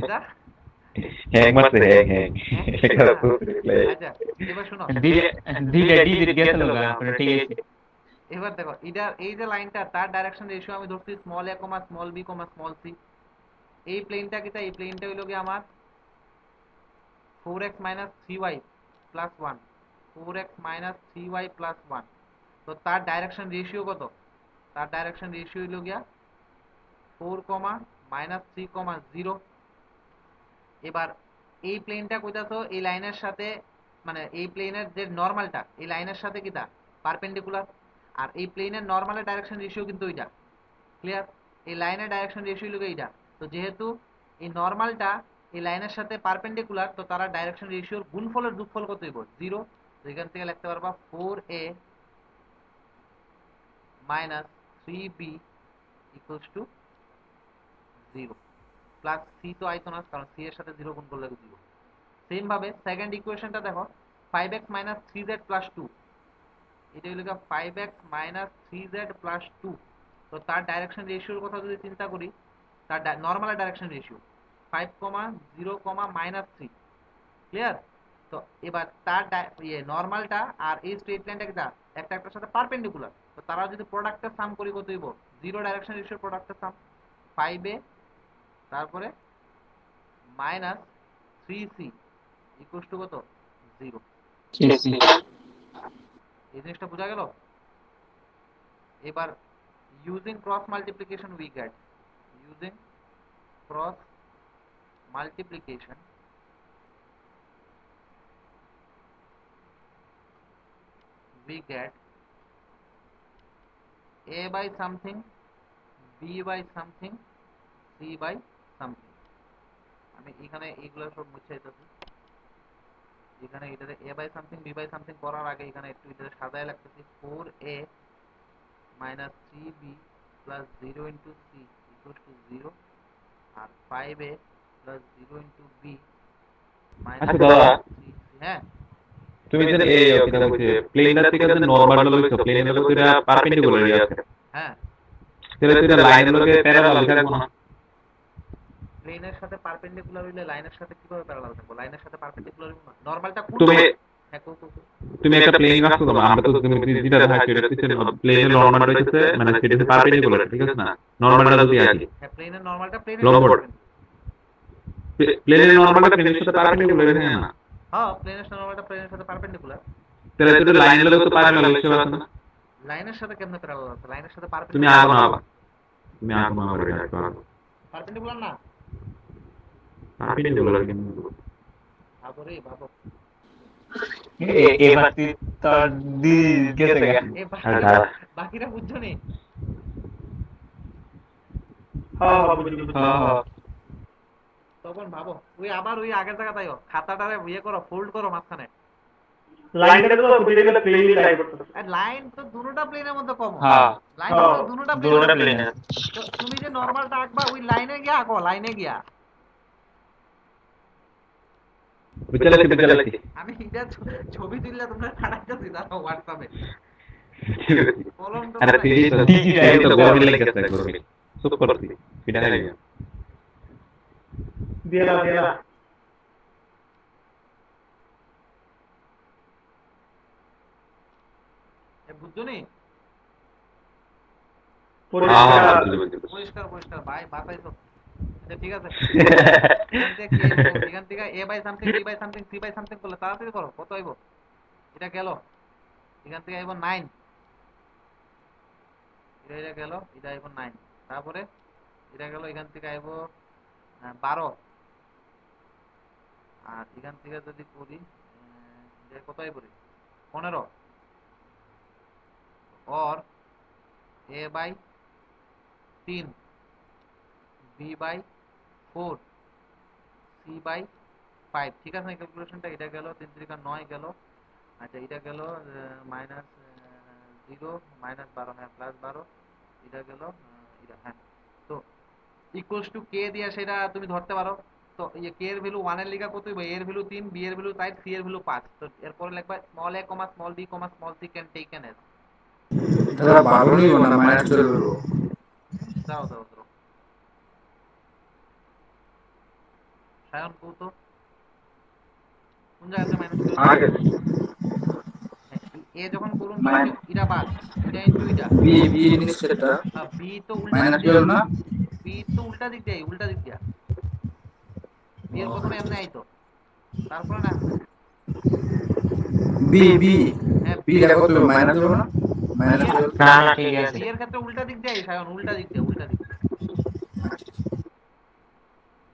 এটা হ্যাং মারছে হ্যাং এটা তো আচ্ছা, এবার শোনো, ধীরে ধীরে ধীরে গেছে লোক আপনারা ঠিক আছে এবার দেখো এটা, এই যে লাইনটা তার ডাইরেকশন রেশিও আমি ধরছি small a, small b, small c। এই প্লেনটা কিটা, এই প্লেনটা হইলো কি আমার 4x 3y plus 1, 4x 3y plus 1। তো তার ডাইরেকশন রেশিও কত? তার ডাইরেকশন রেশিও হইলো গিয়া 4, -3, 0। এবার এই প্লেনটা কইতাছো এই লাইনের সাথে, মানে এই প্লেনের যে নরমালটা এই লাইনের সাথে কিটা পারপেন্ডিকুলার, আর এই প্লেনের নরমালের ডাইরেকশন রেশিও কিন্তু ওইটা। ক্লিয়ার? এই লাইনের ডাইরেকশন রেশিও হলো এইটা। তো যেহেতু এই নরমালটা এই লাইনের সাথে পারপেন্ডিকুলার, তো তারা ডাইরেকশন রেশিওর গুণফলের যোগফল কত হইব? 0। তো এখান থেকে লিখতে পারবা 4a - 3b = 0, প্লাস c তো আইতো না, কারণ c এর সাথে 0 গুণ করলে 0। সেম ভাবে সেকেন্ড ইকুয়েশনটা দেখো, 5x - 3z + 2, এটা হলো 5x - 3z + 2। তো তার ডাইরেকশন রেশিওর কথা যদি চিন্তা করি, তার নরমাল ডাইরেকশন রেশিও 5, 0, -3। ক্লিয়ার? তো এবার তার নরমালটা আর এই স্ট্রেট লাইনটা কিটা একটা একটার সাথে পারপেন্ডিকুলার, তো তারা যদি প্রোডাক্টের সাম করি কত হইব? 0 ডাইরেকশন রেশিওর প্রোডাক্টের সাম 5a, তারপরে -3c = কত? 0। এই জিনিসটা বোঝা গেল? এবার using cross multiplication we get, using cross multiplication we get a by something, b by something, c by something। আমি এখানে এইগুলো সব মুছে দিতেছি। এখানে এটাতে a by something, b by something করার আগে এখানে একটু এটা সাজায় লাগতেছি। 4a - 3b plus 0 into c = 0, আর 5a plus 0 into b minus আচ্ছা দাদা, 3c। হ্যাঁ, তুমি যে এই কিটা কইছে প্লেনটা থেকে যে নরমাল লইছো প্লেনের লগে এটা পারপেন্ডিকুলার আছে হ্যাঁ, তাহলে এটা লাইনের লগে প্যারালাল থাকবো না? প্লেনের সাথে পারপেন্ডিকুলার হইলে লাইনের সাথে কিভাবে প্যারালাল থাকবো? লাইনের সাথে পারপেন্ডিকুলার হইব না। নরমালটা কোন? তুমি হ্যাঁ, কো। তুমি একটা প্লেন রাখছো তো, আমরা তো তুমি যেটা দেখাচ্ছো এটা হচ্ছে প্লেনের নরমালটা হচ্ছে মানে সেটা হচ্ছে পারপেন্ডিকুলার, ঠিক আছে না? নরমালটা যদি আছে হ্যাঁ, প্লেনের নরমালটা প্লেনের লম্বটা। প্লেনের নরমালটা প্লেনের সাথে পারপেন্ডিকুলার এখানে না। হ্যাঁ, প্লেনের নরমালটা প্লেনের সাথে পারপেন্ডিকুলার। তাহলে তো লাইন গুলো তো প্যারালাল হিসেবে আছে না। লাইনের সাথে কেমনে প্যারালাল আছে? লাইনের সাথে তুমি পারপেন্ডিকুলার। আঁকো না আবার, তুমি আঁকো না আবার, এটা একটু আঁকো। পারপেন্ডিকুলার না? পারপেন্ডিকুলার কিন্তু ভাবো রে ভাবো। এবার তোর দি গেছে গা। এ আরে বাকিরা বাকিরা বুঝছো নি? হ্যাঁ হ্যাঁ বুঝছি বুঝছি। হ্যাঁ তখন ভাবো ওই আবার ওই আগের জায়গাটাই খাতাটারে ইয়ে করো, ফোল্ড করো মাঝখানে। লাইনটা তো খুঁজে গেলে প্লেনই লাইন করতেছে। আর লাইন তো দুটোটা প্লেনের মধ্যে কমন। হ্যাঁ লাইন হ্যাঁ। তো দুটোটা দুটোটা প্লেনের প্লেন মধ্যে। তো তুমি যে নরমালটা আঁকবা ওই লাইনে গিয়া আঁকো, লাইনে গিয়া। বিদ্যালয় আমি এটা ছবি তুললে তোমরা পাঠাইতেছি দাঁড়াও হোয়াটসঅ্যাপে। কলম আরে টলম তিরি তো ঠিকই এই তো আছে। গরমিল লেগেছে গরমিল চুপ করছি পিটা হয়ে গেল। দিয়েলা দিয়েলা। বুঝছো নি? হ্যাঁ হ্যাঁ পরিষ্কার। বুঝছি বুঝছি। পরিষ্কার পরিষ্কার ভাই বাতাইছো। আচ্ছা ঠিক আছে। এখান থেকে a by something, b by something, c by something করলে তাড়াতাড়ি করো। কত আইবো? এটা গেল। এখান থেকে আইবো 9। এটা গেল, এটা আইবো 9। তারপরে এটা গেল, এখান থেকে আইবো 12। আর এখান থেকে যদি করি এটা কত আইবো রে? 15। और a by 3, b by 4, c by 5। ঠিক আছে না ক্যালকুলেশনটা? এটা গেল 3 3 9 গেল। আচ্ছা এটা গেল মাইনাস 0 মাইনাস 12, হ্যাঁ প্লাস 12। এটা গেল এটা, হ্যাঁ। তো ইকুয়ালস টু কে দিয়া সেটা তুমি ধরতে পারো। তো এই কে এর ভ্যালু 1 এর লিগা কত হইব? এ এর ভ্যালু 3, বি এর ভ্যালু 4, সি এর ভ্যালু 5। তো এরপরে লিখবা small a, small b, small c can taken S. দাদা ভালো নিব না মাইনাস 12 দাও দাও দাও সায়ন কৌ তো কোন জায়গাতে মাইনাস 12 আগে এ যখন করুন তখন এটা বাদ, এটা ইনটু এটা। বি বি নিশ্চিতটা বি তো উল্টা দিক মাইনাস দিয়ে, 12 না বি তো উল্টা দিক দিয়ে, উল্টা দিক দিয়া। বি এর প্রথমে এমনি আইতো, তারপরে না। বি বি হ্যাঁ বি এটা কত মাইনাস 12 না মাইনাস 12 না না ঠিক আছে। বি এর ক্ষেত্রে উল্টা দিক দিয়ে সায়ন, উল্টা দিক দিয়ে, উল্টা দিক দিয়ে।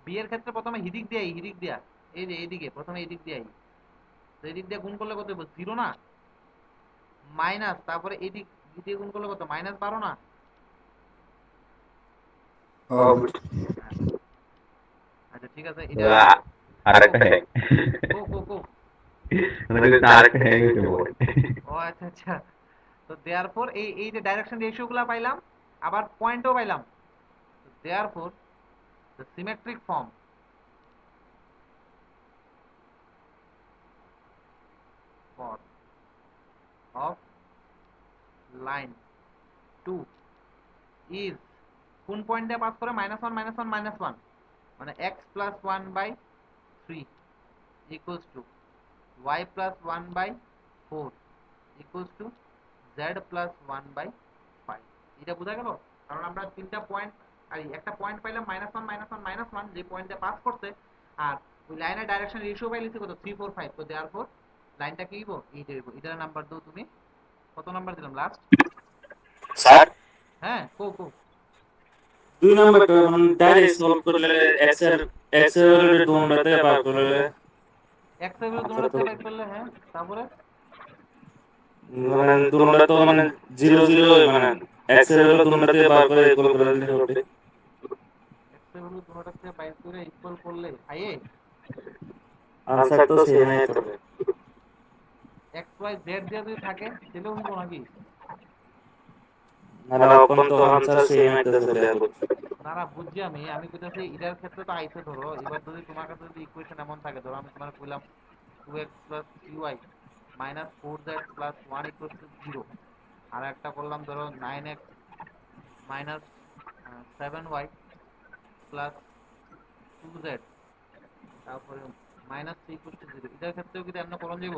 বি এর ক্ষেত্রে প্রথমে হিদিক দিয়ে, হিদিক দিয়া। এই যে এইদিকে প্রথমে এইদিক দিয়ে আই। তো এইদিক দিয়ে গুণ করলে কত হবে? 0 না? মাইনাস, তারপরে এইদিক দিয়ে গুণ করলে কত? মাইনাস 12 না? ও হ্যাঁ। আচ্ছা ঠিক আছে, এটা আরেকটা হ্যাং কো কো কো। মানে আরেকটা হ্যাং হইতে পারে। ও আচ্ছা আচ্ছা। তো দেয়ারফর এই এই যে ডাইরেকশন রেশিওগুলো পাইলাম, আবার পয়েন্টও পাইলাম। Therefore the symmetric form for of line 2 is, কোন পয়েন্ট দিয়ে পাস করে? -1 -1 -1, মানে x + 1/3 equals to y + 1/4 equals to z + 1/5। এটা বোঝা গেল? কারণ আমরা তিনটা পয়েন্ট আর একটা পয়েন্ট পাইলাম -1 -1 -1, যে পয়েন্টে পাস করছে। আর ওই লাইনের ডাইরেকশন রেশিও পাইলিছি কত? 3 4 5। তো দেয়ারফর লাইনটা কি হইব? এইটা হইব। এটার নাম্বার দাও তুমি। কত নাম্বার দিলাম লাস্ট? স্যার হ্যাঁ কো কো। 2 নাম্বারটা মানে ডাইরেক্ট সলভ করলে এক্স এর ভ্যালুটা দুটাতে বার করলে x এর ভ্যালু আনসার দুটোতে তো বাই করলে, হ্যাঁ তারপরে মানে দুটা তো মানে 0 0 মানে এক্স এর ভ্যালু দুটাতে বার করে ইকুয়াল করে দিলে হবে। x এর ভ্যালু দুটোতে বাই করে ইকুয়াল করলে আইয়ে আনসার তো সেম আই করবে। x y z দিয়ে যদি থাকে তাহলেও হইব নাকি? মানে এখন তো আনসার সেম আইতেছে দেখো। না না বুঝছি আমি, আমি কইতাছি এটার ক্ষেত্রে তো আইছে। ধরো এবার যদি তোমার কাছে যদি ইকুয়েশন এমন থাকে, ধরো আমি তোমার কইলাম 2x + 3y - 4z + 1 = 0। আর একটা করলাম ধরো 9x - 7y + 2z, তারপরে -3 = 0। এটার ক্ষেত্রেও কি এমন করণ যাইব?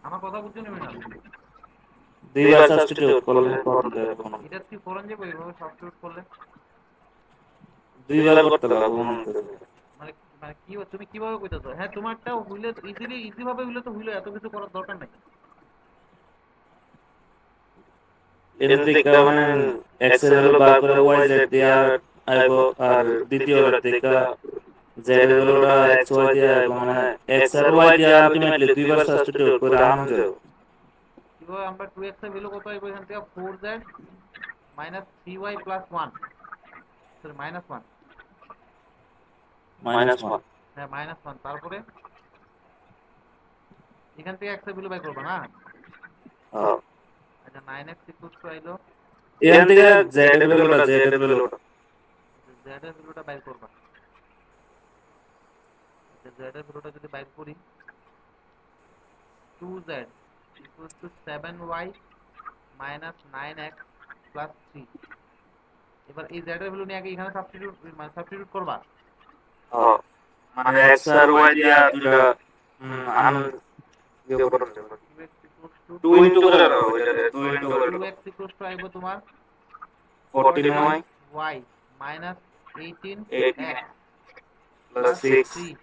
আমার কথা বুঝছো না ম্যাডাম? দুইবার সাবস্টিটিউট করলে করতে হবে। এটা কি করণ যাইব এইভাবে সাবস্টিটিউট করলে? দুইবার করতে পারবো মনে হচ্ছে। মানে মানে কি তুমি কিভাবে কইতেছো? হ্যাঁ তোমারটাও হইলে ইজি ভাবে হইলে তো হইলো, এত কিছু করার দরকার নাই। এর থেকে মানে এক্স এর ভ্যালু বার করে ওয়াই জেড দিয়ে আইবো, আর দ্বিতীয়টার থেকে জেড এর ভ্যালুটা এক্স ওয়াই দিয়ে আইবো, মানে এক্স আর ওয়াই দিয়ে আলটিমেটলি দুইবার সাবস্টিটিউট করে আনানো যাবে। কিভাবে আমরা 2x এর ভ্যালু কত আইবো এখান থেকে? 4z minus 3y plus 1, sorry minus 1, -1। হ্যাঁ মাইনাস 1। তারপরে এখান থেকে x এর ভ্যালু বাই করবা না? হ্যাঁ, আচ্ছা 9x ইকুয়ালস টু আইলো এখান থেকে জেড এর ভ্যালুটা z এর ভ্যালুটা বাই করবা। আচ্ছা z এর ভ্যালুটা যদি বাই করি 2z equals to 7y minus 9x plus 3। এবার এই z এর ভ্যালু নিয়ে আগে এখানে সাবস্টিটিউট করবা। হ্যাঁ, মানে এক্স আর ওয়াই দিয়ে দুইটা আন ইয়ে করতে যাবে। 2x ইকুয়ালস টু 2 ইনটু করে দাও, এটা 2 ইনটু করে দাও। 2x ইকুয়ালস টু আইবো তোমার 14y y minus 18x 18 plus plus 6 3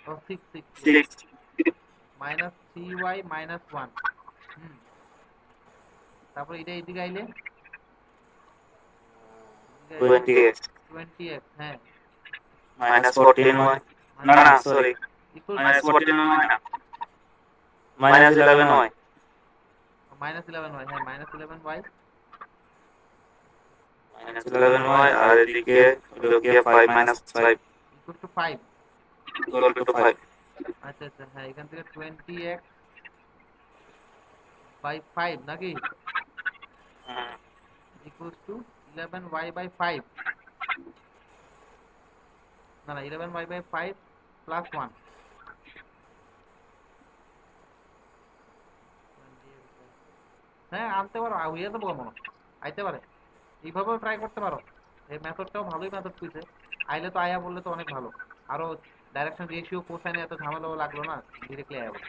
ও 6 6 মাইনাস 3y মাইনাস 1। তারপর এটা এদিকে আইলে 20x 20x, হ্যাঁ minus 14y, না না সরি, minus 14y না, minus 11y, মাইনাস 11y, হ্যাঁ মাইনাস 11y minus 11y, আর এদিকে হলো গিয়ে 5 minus 5 equal to 5। equal to 5। আচ্ছা আচ্ছা, হ্যাঁ এখান থেকে 20x বাই 5 নাকি ইকুয়াল টু 11y বাই 5, না না 11y বাই 5 প্লাস 1। হ্যাঁ আনতে পারো, হইয়া তো মনে আইতে পারে, এইভাবেও ট্রাই করতে পারো। এই মেথডটাও ভালোই মেথড কইছে, আইলে তো আয়া বললে তো অনেক ভালো। আরো ডাইরেকশন রেশিও কোসাইনে এত ঝামেলাও লাগলো না, ডিরেক্টলি আয়া বলে।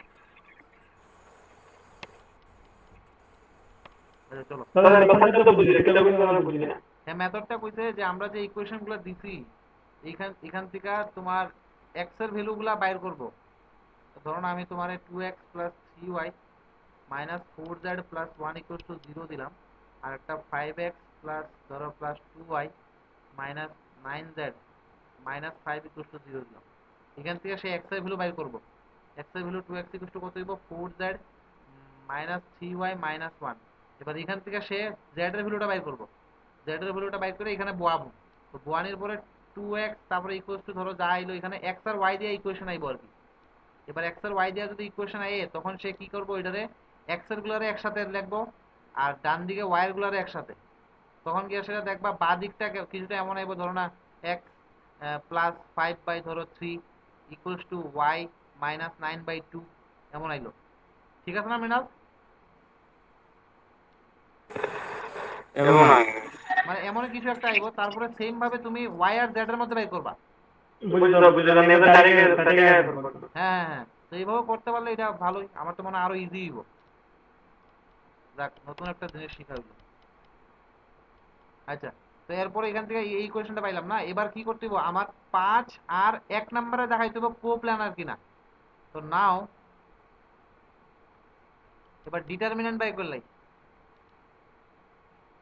আচ্ছা চলো, তাহলে মেথডটা তো বুঝি, এটা বুঝি না বুঝি না। হ্যাঁ মেথডটা কইছে যে আমরা যে ইকুয়েশন গুলো দিছি এখান থেকে তোমার এক্স এর ভ্যালু গুলা বাইর করবো। ধরো না আমি তোমার 2x plus 3y minus 4z plus 1 equal to 0 দিলাম, আর একটা 5x প্লাস ধরো plus 2y minus 9z minus 5 equal to 0 দিলাম। এখান থেকে সে x এর ভ্যালু বাইর করবো। x এর ভ্যালু 2x ইকুয়াল টু কত হইব? 4z minus 3y minus 1। এবার এখান থেকে সে z এর ভ্যালুটা বাইর করবো। z এর ভ্যালুটা বাইর করে এখানে বোয়াবো। তো বোয়ানোর পরে 2x তারপরে ইকুয়াল টু ধরো যা আইলো এখানে x আর y দিয়ে ইকুয়েশন আইবো আর কি। এবার x আর y দিয়ে যদি ইকুয়েশন আয়ে তখন সে কি করবো, এটারে x এর গুলারে একসাথে লিখবো আর ডান দিকে y এর গুলারে একসাথে। তখন গিয়ে সেটা দেখবা বাঁ দিকটা কিছুটা এমন আইবো, ধরো না x প্লাস 5 বাই ধরো 3 equals to y minus 9 by 2 এমন আইলো। ঠিক আছে না মৃণাল? এবং মানে এমন কিছু একটা আইবো, তারপরে সেম ভাবে তুমি y আর z এর মধ্যে বাই করবা। বুঝলাম, মেথড ডাইরেক্ট হ্যাঁ হ্যাঁ হ্যাঁ, তো এইভাবে করতে পারলে এটা ভালোই, আমার তো মনে হয় আরো ইজি হইব। যাক নতুন একটা জিনিস শিখা হইলো। আচ্ছা, তো এরপরে এখান থেকে এই কোয়েশ্চেনটা পাইলাম না, এবার কি করতে হইব? আমার 5 আর 1 নম্বরে দেখাইতে হইব কোপ্ল্যানার কিনা। তো নাও এবার ডিটারমিন্যান্ট বাই করলাই।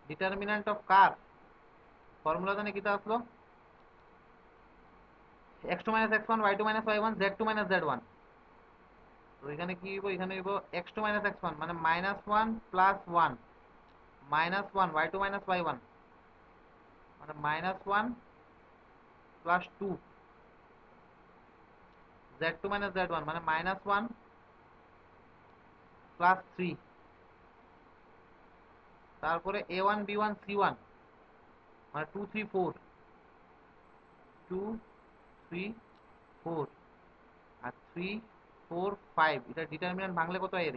ডিটারমিন্যান্ট অফ কার ফর্মুলা জানে কিটা আসলো? x2 - x1 y2 - y1 z2 - z1। তো এখানে কি হইব? এখানে হইব x2 - x1 মানে -1 প্লাস 1 -1 y2 - y1 মানে -1 প্লাস 2 z2 - z1 মানে -1 প্লাস 3। তারপরে a1 b1 c1 মানে 2 3 4 2 3 4 আর 3 4 5। এটা ডিটারমিন্যান্ট ভাঙলে কত হয়?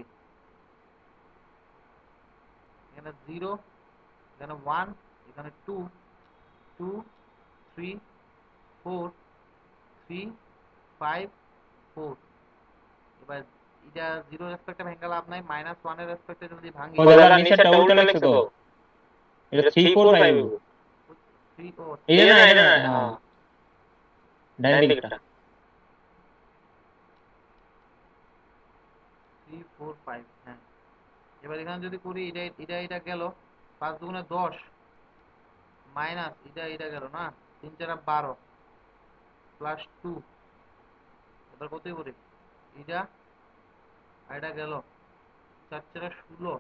এখানে 0, এখানে 1, এখানে 2 2 3 4 3 5 4। এবার এটা 0 রেসপেক্টে ভাঙা লাভ নাই, -1 এর রেসপেক্টে যদি ভাঙি ও দাদা নিচেরটা উল্টা লিখছো তো, এটা 3 4 5 3 ও এই না হ্যাঁ ডান দিকটা 3 4 5 হ্যাঁ। এবার এখানে যদি করি এটা গেল 5 দুগুণে 10 মাইনাস এটা গেল না 3 4 12 প্লাস 2। এবার কতই করি এটা আর এটা গেল 4 4 16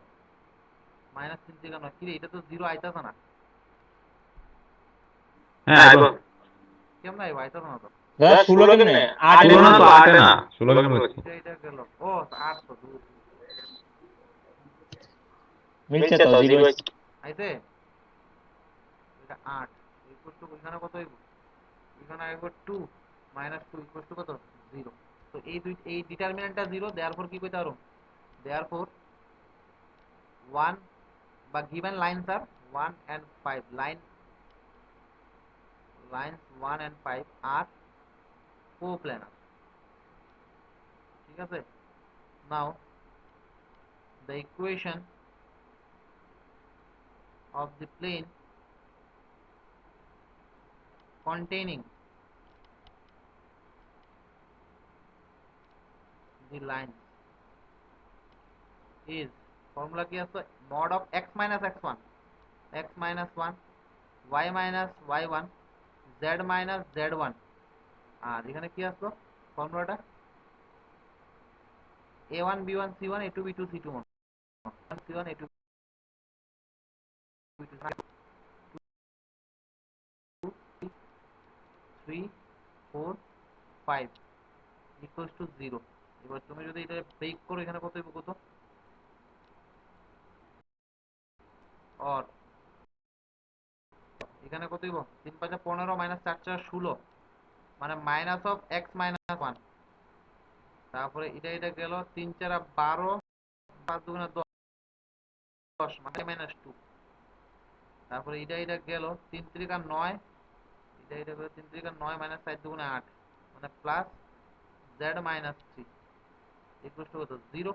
মাইনাস 3 থেকে 9। কিরে এটা তো 0 আইতাছে না, হ্যাঁ আইবো। কেমন আইবো? আইতাছে না তো। দাদা 16 কেমনে 8 ষোলো না তো আটে না, 16 কেন বলছি? এটা গেল ও 8 তো দূর মিলছে তো 0 আইতে। এটা 8 ইকুয়াল টু এখানে কত হইব? এখানে আইব 2 মাইনাস 2 ইকুয়াল টু কত? 0। তো এই ডিটারমিনেন্টটা 0, দেয়ারফর কি কইতে পারো? দেয়ারফর 1 বা given lines are 1 and 5 lines 1 and 5 are coplanar, ঠিক আছে? Now the equation of the plane containing the lines is formula কি আছে? mod of x minus x1 y minus y1 z minus z1। আর এখানে কি আসলো ফর্মুলাটা? a1 b1 c1 a2 b2 c2 c1 a2 b2 3 4 5 equals to 0। এবার তুমি যদি এটা ব্রেক করো এখানে কত হইব কত? আর এখানে কত হইব? 3 5 15 মাইনাস 4 4 16 মানে মাইনাস অফ x মাইনাস 1। তারপরে এটা গেল 3 4 12 5 দুগুণে 10 মানে মাইনাস 2। তারপরে এটা গেল 3 3 9 এটা গেল 3 3 9 মাইনাস 4 দুগুণে 8 মানে plus z minus 3 equal to কত? 0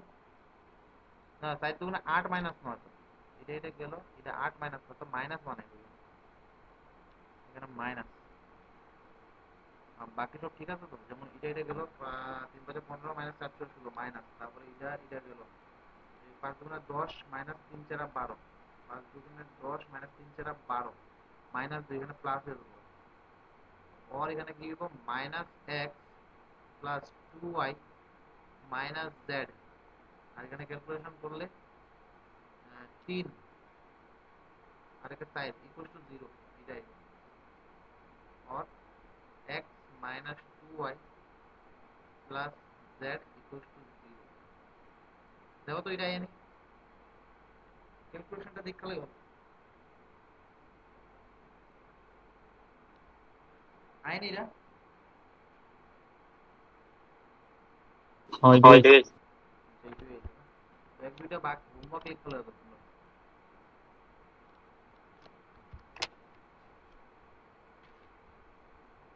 না 4 দুগুণে 8 মাইনাস 9। এটা গেল এটা 8 মাইনাস কত? মাইনাস 1 এখানে মাইনাস। বাকি সব ঠিক আছে তো? যেমন এটা গেল 3 5 15 মাইনাস 4 4 16 মাইনাস। তারপরে এটা গেল 5 দুগুণে 10 মাইনাস 3 4 12 5 দুগুণে 10 মাইনাস 3 4 12 মাইনাস 2 এখানে প্লাস হয়ে যাবে। और এখানে কি লিখব? Minus x plus 2y minus z। আর এখানে ক্যালকুলেশন করলে 3 আর একটা 5 ইকুয়াল টু 0 এটাই। और x minus 2y plus z equal to 0। দেখো তো এটা আইনি ক্যালকুলেশনটা দেখলে হবে আইনি এটা হয় হয় দিয়েছে ঠিক আছে। এইটাই। এক দুইটা বাক হোমওয়ার্ক লিখলে হবে তোমরা।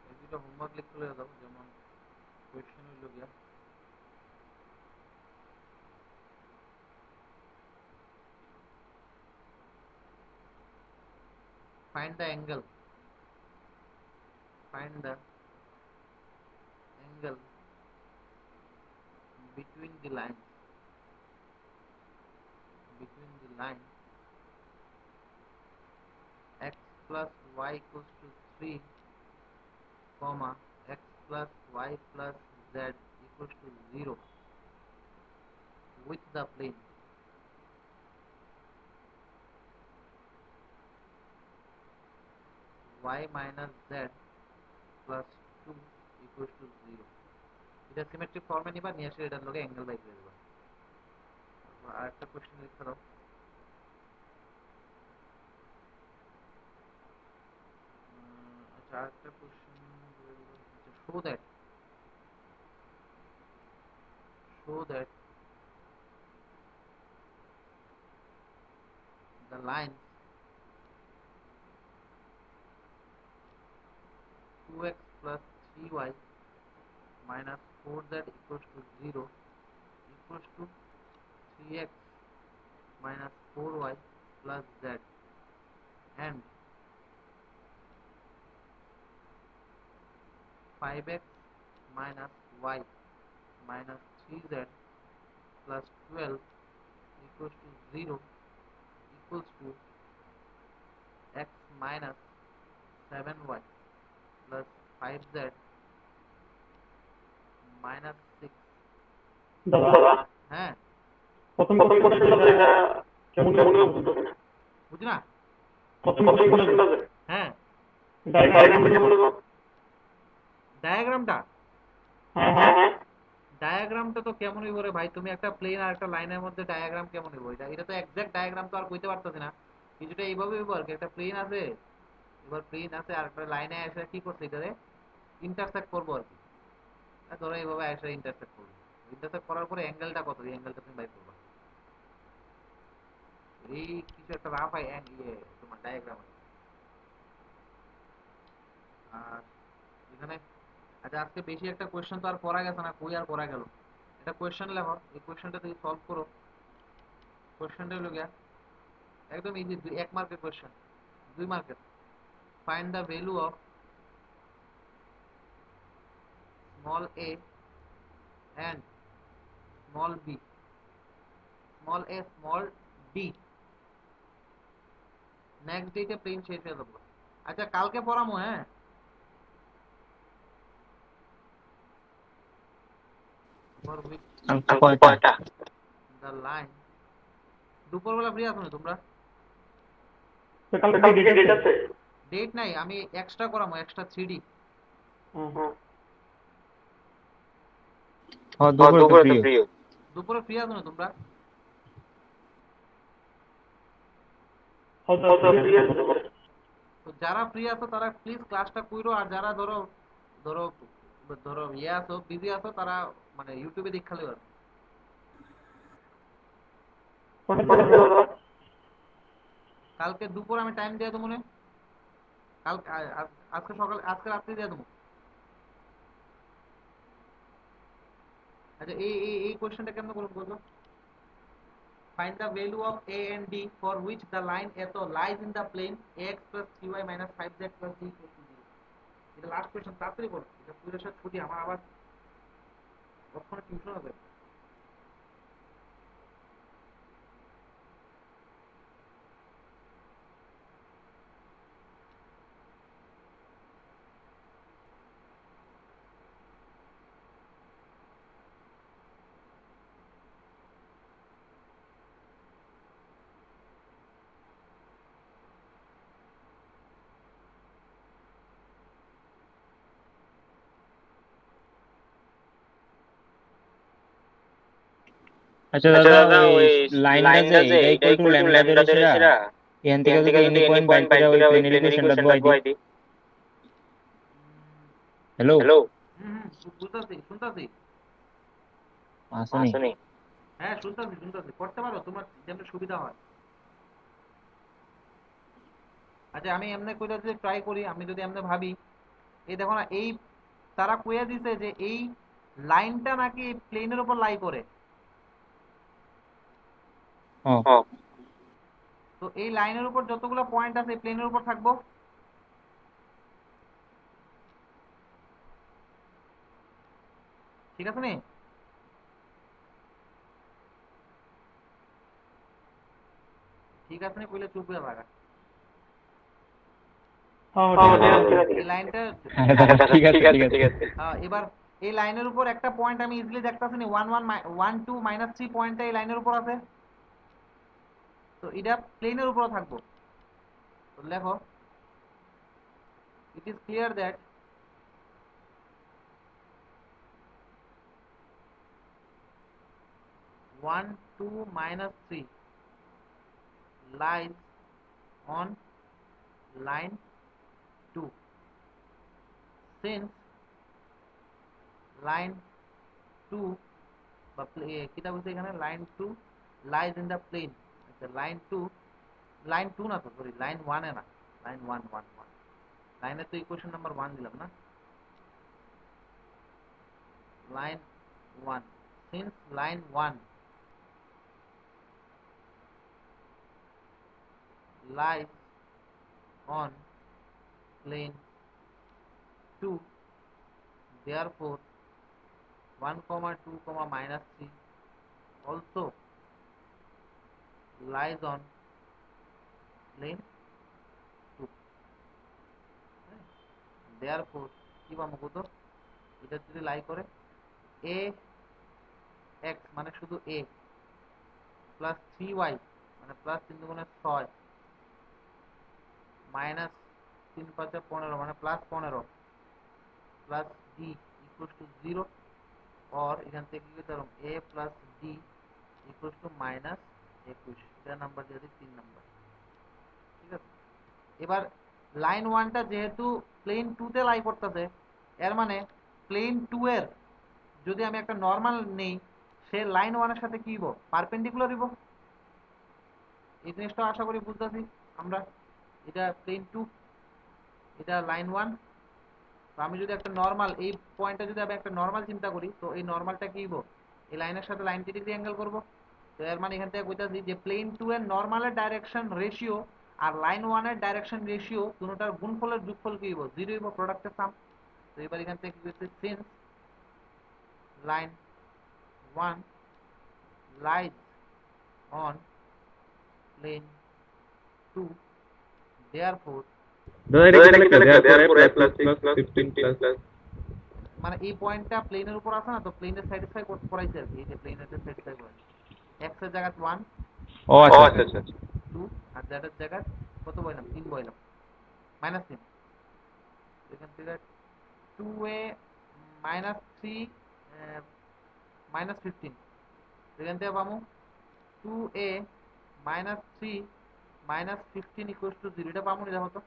এক দুইটা হোমওয়ার্ক লিখলে দাও, যেমন কোয়েশ্চেন হইল গিয়া find the angle between the lines x plus y equals to 3 comma x plus y plus z equals to 0 with the plane y minus z plus 2 equals to 0। এটা সিমেট্রিক ফর্মে নিবা, নিয়ে এসে এটার লগে অ্যাঙ্গেল বাই করে দিবা। আর একটা কোশ্চেন লিখতে দাও। আচ্ছা আরেকটা question show that the line 2x plus 3y minus 4z equals to 0 equals to 3x minus 4y plus z and 5x minus y minus 3z plus 12 equals to 0 equals to x minus 7y plus 5z minus 6 দাদা হ্যাঁ প্রথম কোশ্চেনটা তো এটা কেমন বুঝি না প্রথম কোশ্চেনটা হ্যাঁ ডায়াগ্রামটা বলে দাও। ডায়াগ্রামটা হ্যাঁ ডায়াগ্রামটা তো কেমন হইব রে ভাই, তুমি একটা প্লেন আর একটা লাইনের মধ্যে ডায়াগ্রাম কেমন হইব? এটা তো এক্সাক্ট ডায়াগ্রাম তো আর কইতে পারতেছি না, কিছুটা এইভাবে হইব আর কি। একটা প্লেন আছে, এবার প্লেন আছে আর একটা লাইনে এসে কি করছে এটারে ইন্টারসেক্ট করবো আর কি। ধরো এইভাবে এসে ইন্টারসেক্ট করবো, ইন্টারসেক্ট করার পরে অ্যাঙ্গেলটা কত, এই অ্যাঙ্গেলটা তুমি বাই করবা। এই কিছু একটা রাফ তোমার ডায়াগ্রাম আছে। আর এখানে আচ্ছা আজকে বেশি একটা কোয়েশ্চেন তো আর পড়া গেছে না, কই আর পড়া গেল। এটা কোয়েশ্চেন লেখো, এই কোয়েশ্চেনটা তুমি সলভ করো। কোয়েশ্চেনটা হলো গিয়া একদম ইজি, 1 মার্কের কোয়েশ্চেন, 2 মার্কের। Find the value of small a and small b, small a small d, next ডেটে প্লেন শেষ হয়ে যাবো। আচ্ছা কালকে পড়ামো, হ্যাঁ for which কয়টা? the line, দুপুরবেলা ফ্রি আছো না তোমরা? কালকে কি ডেট আছে? ডেট নাই, আমি এক্সট্রা করামো, এক্সট্রা 3D। দুপুরে তো ফ্রি। দুপুরে ফ্রি আছো না তোমরা? হয়তো ফ্রি আছে। তো যারা ফ্রি আছো তারা প্লিজ ক্লাসটা কইরো, আর যারা ধরো ধরো ধরো আছো, বিজি আছো, তারা মানে ইউটিউবে দেখ খালি পারবে। কালকে দুপুর আমি টাইম দিয়ে দেবো মনে, কালকে আজকে সকাল, আজকে রাত্রে দিয়ে দেবো। আচ্ছা এই কোশ্চেনটা কেমন করে বলবো? Find the value of a and d for which the line এত lies in the plane ax plus 3y minus 5z plus d equals to 0। এটা লাস্ট কোশ্চেন, তাড়াতাড়ি করো, এটা পুরো সাথে ছুটি, আমার আবার কখনো টিউশন হবে। আচ্ছা দাদা, ওই লাইনটা যে এটা ইকুয়াল টু ল্যামডা ধরে সেরা, এখান থেকে যদি এনি পয়েন্ট বাইর করে ওই প্লেনের ইকুয়েশনটা বসাই দিই। হ্যালো, বুঝতেছি, শুনতেছি। আসুনি। হ্যাঁ শুনতেছি শুনতেছি, করতে পারো তোমার যেমন সুবিধা হয়। আচ্ছা আমি এমনি কইরা যদি ট্রাই করি, আমি যদি এমনি ভাবি, এই দেখো না, এই তারা কইয়া দিছে যে এই লাইনটা নাকি প্লেনের উপর লাই করে। ও তো এই লাইনের উপর যতগুলো পয়েন্ট আছে প্লেনের উপর থাকবো, ঠিক আছে নি? ঠিক আছে নি কইলে চুপ হয়ে থাকা। এই লাইনটা ঠিক আছে ঠিক আছে। এবার এই লাইনের উপর একটা পয়েন্ট আমি ইজিলি দেখতাছি নি, 1 2 -3 পয়েন্টটা এই লাইনের উপর আছে। তো এটা প্লেনের উপর থাকবো। তো লেখো, it is clear that one 2 -3 lies on line 2 since line 2 বা কিটা বলছে এখানে, line 2 lies in the plane। আচ্ছা লাইন 2 না তো, সরি লাইন 1 এ না, লাইন 1 1 1 লাইনে তো ইকুয়েশন নাম্বার 1 দিলাম না, line 1 since line 1 lies on plane 2 therefore 1 comma 2 comma minus 3 also lies on plane 2. therefore কি পাবো কত এটা যদি লাই করে a x মানে শুধু a প্লাস 3y মানে প্লাস 3 দুগুণে 6 মাইনাস 3 5 15 মানে plus 15 plus d equal to 0 और এখান থেকে কি করতে পারবো a plus d equal to minus 21 এটা নাম্বার দিয়ে দিই 3 নাম্বার। ঠিক আছে, এবার লাইন 1টা যেহেতু প্লেন 2 তে লাই করতেছে এর মানে প্লেন 2 এর যদি আমি একটা নরমাল নেই সে লাইন 1 এর সাথে কি হইব পারপেন্ডিকুলার হইব। এই জিনিসটা আশা করি বুঝতেছি আমরা। এটা প্লেন 2, এটা লাইন 1। তো আমি যদি একটা নরমাল এই পয়েন্টটা যদি আমি একটা নরমাল চিন্তা করি তো এই নরমালটা কি হইব এই লাইনের সাথে 90 ডিগ্রি অ্যাঙ্গেল করব। তো এর মানে এখান থেকে কইতাছি যে প্লেন 2 এর নরমালের ডাইরেকশন রেশিও আর লাইন 1 এর ডাইরেকশন রেশিও দুটোটার গুণফলের যোগফল কি হইব 0 হইব, প্রোডাক্টের সাম। তো এবার এখান থেকে কি হইছে since line 1 lies on plane 2 therefore মানে এই পয়েন্টটা প্লেনের উপর আছে না, তো প্লেনের স্যাটিসফাই করতে করাইছে আর কি। এই যে প্লেনের স্যাটিসফাই করে x এর জায়গা 1 ও আচ্ছা আচ্ছা 2 আর z এর জায়গা কত বইলাম 3 বইলাম মাইনাস 3। এখান থেকে 2a মাইনাস 3 মাইনাস 15 এখান থেকে পাবো 2a minus 3 minus 15 equal to 0। এটা পাবো না দেখো তো,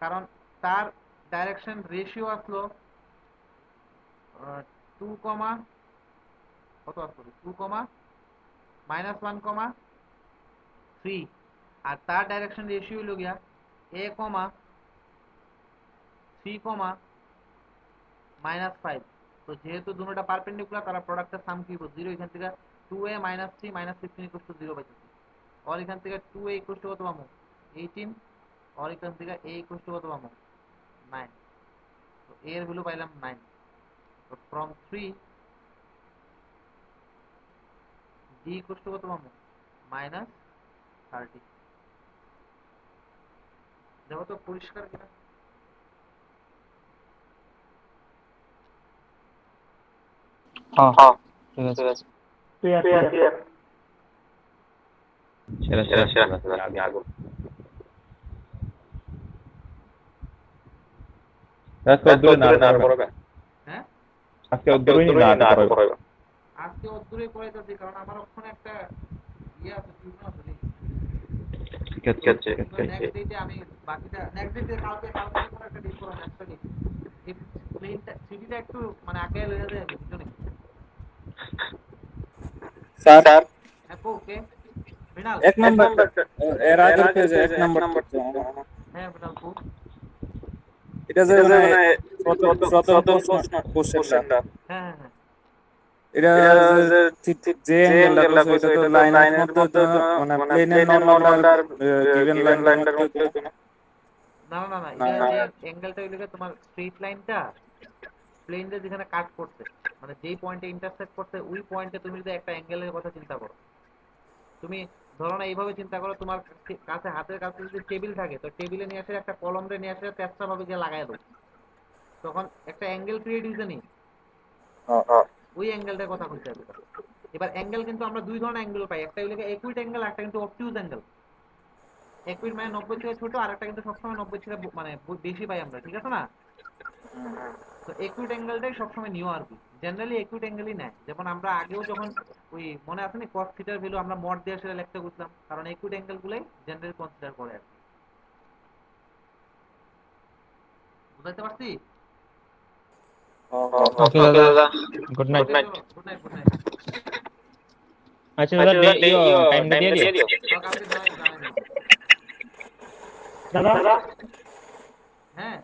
কারণ তার ডাইরেকশন রেশিও আসলো 2 কমা কত আসলো 2 কমা মাইনাস 1 কমা 3 আর তার ডাইরেকশন রেশিও হলো গিয়া a কমা 3 কমা মাইনাস 5। তো যেহেতু দুটোটা পারপেন্ডিকুলার তারা প্রোডাক্টের সাম কি হবে 0। এখান থেকে 2a minus 3 minus 15 equal to 0 পাইতেছি। আর এখান থেকে 2a ইকুয়াল টু কত পাবো 18 আর এখান থেকে a ইকুয়াল টু কত পাবো 9। তো a এর ভ্যালু পাইলাম 9। তো ফ্রম 3 d ইকুয়াল টু কত পাবো মাইনাস 30। দেখো তো পরিষ্কার কিনা। হ্যাঁ ঠিক আছে। ক্লিয়ার। সেরা সেরা সেরা আগে আগো আজকে দূরে না করবে হ্যাঁ আজকে দূরে না করবে আজকে অদূরে করাইতেছি কারণ আমার ওখানে একটা ইয়ে আছে টিউশন আছে। ঠিক আছে নেক্সট ডেতে আমি বাকিটা নেক্সট ডেতে কালকে করে একটা ডিল করব নেক্সট ডে। এই প্লেনটা সিটিটা একটু মানে আগে লয়ে যায় বুঝছো নাকি স্যার হ্যাঁ ওকে বিনাল এক নাম্বার এর আগের পেজে এক নাম্বার হ্যাঁ বিনাল কো এটা যে মানে প্রথম কোশ্চেনটা হ্যাঁ হ্যাঁ এটা যে অ্যাঙ্গেলটা কইছো এটা তো লাইনের মধ্যে মানে প্লেনের নরমাল আর গিভেন লাইনটার মধ্যে না না না এটা যে অ্যাঙ্গেলটা হইলো তোমার স্ট্রেট লাইনটা প্লেনটা যেখানে কাট করছে মানে যেই পয়েন্টে ইন্টারসেক্ট করছে ওই পয়েন্টে তুমি যদি একটা অ্যাঙ্গেলের কথা চিন্তা করো, তুমি ধরো না এইভাবে চিন্তা করো তোমার কাছে হাতের কাছে যদি টেবিল থাকে তো টেবিলে নিয়ে আসে একটা কলম রে নিয়ে আসে তেজটা ভাবে গিয়ে লাগাই দাও, তখন একটা অ্যাঙ্গেল ক্রিয়েট হইছে নি। ওই অ্যাঙ্গেলটার কথা বলতে হবে। এবার অ্যাঙ্গেল কিন্তু আমরা দুই ধরনের অ্যাঙ্গেল পাই, একটা হইলো একুইট অ্যাঙ্গেল একটা কিন্তু অবটিউজ অ্যাঙ্গেল। একুইট মানে 90 থেকে ছোট আর একটা কিন্তু সবসময় 90 থেকে মানে বেশি পাই আমরা, ঠিক আছে না? তো একুইট অ্যাঙ্গেলটাই সবসময় নিও আর কি, জেনারেলি একুইট অ্যাঙ্গেলই নেয়। যেমন আমরা আগেও যখন ওই মনে আছে না cos থিটার ভ্যালু আমরা মড দিয়ে সেটা লিখতে করতাম, কারণ একুইট অ্যাঙ্গেল গুলাই জেনারেলি কনসিডার করে আর কি। বুঝাইতে পারছি? ওকে দাদা good night. Good night good night. আচ্ছা দাদা টাইমটা দিয়ে দিও। কালকে জানাই দাদা হ্যাঁ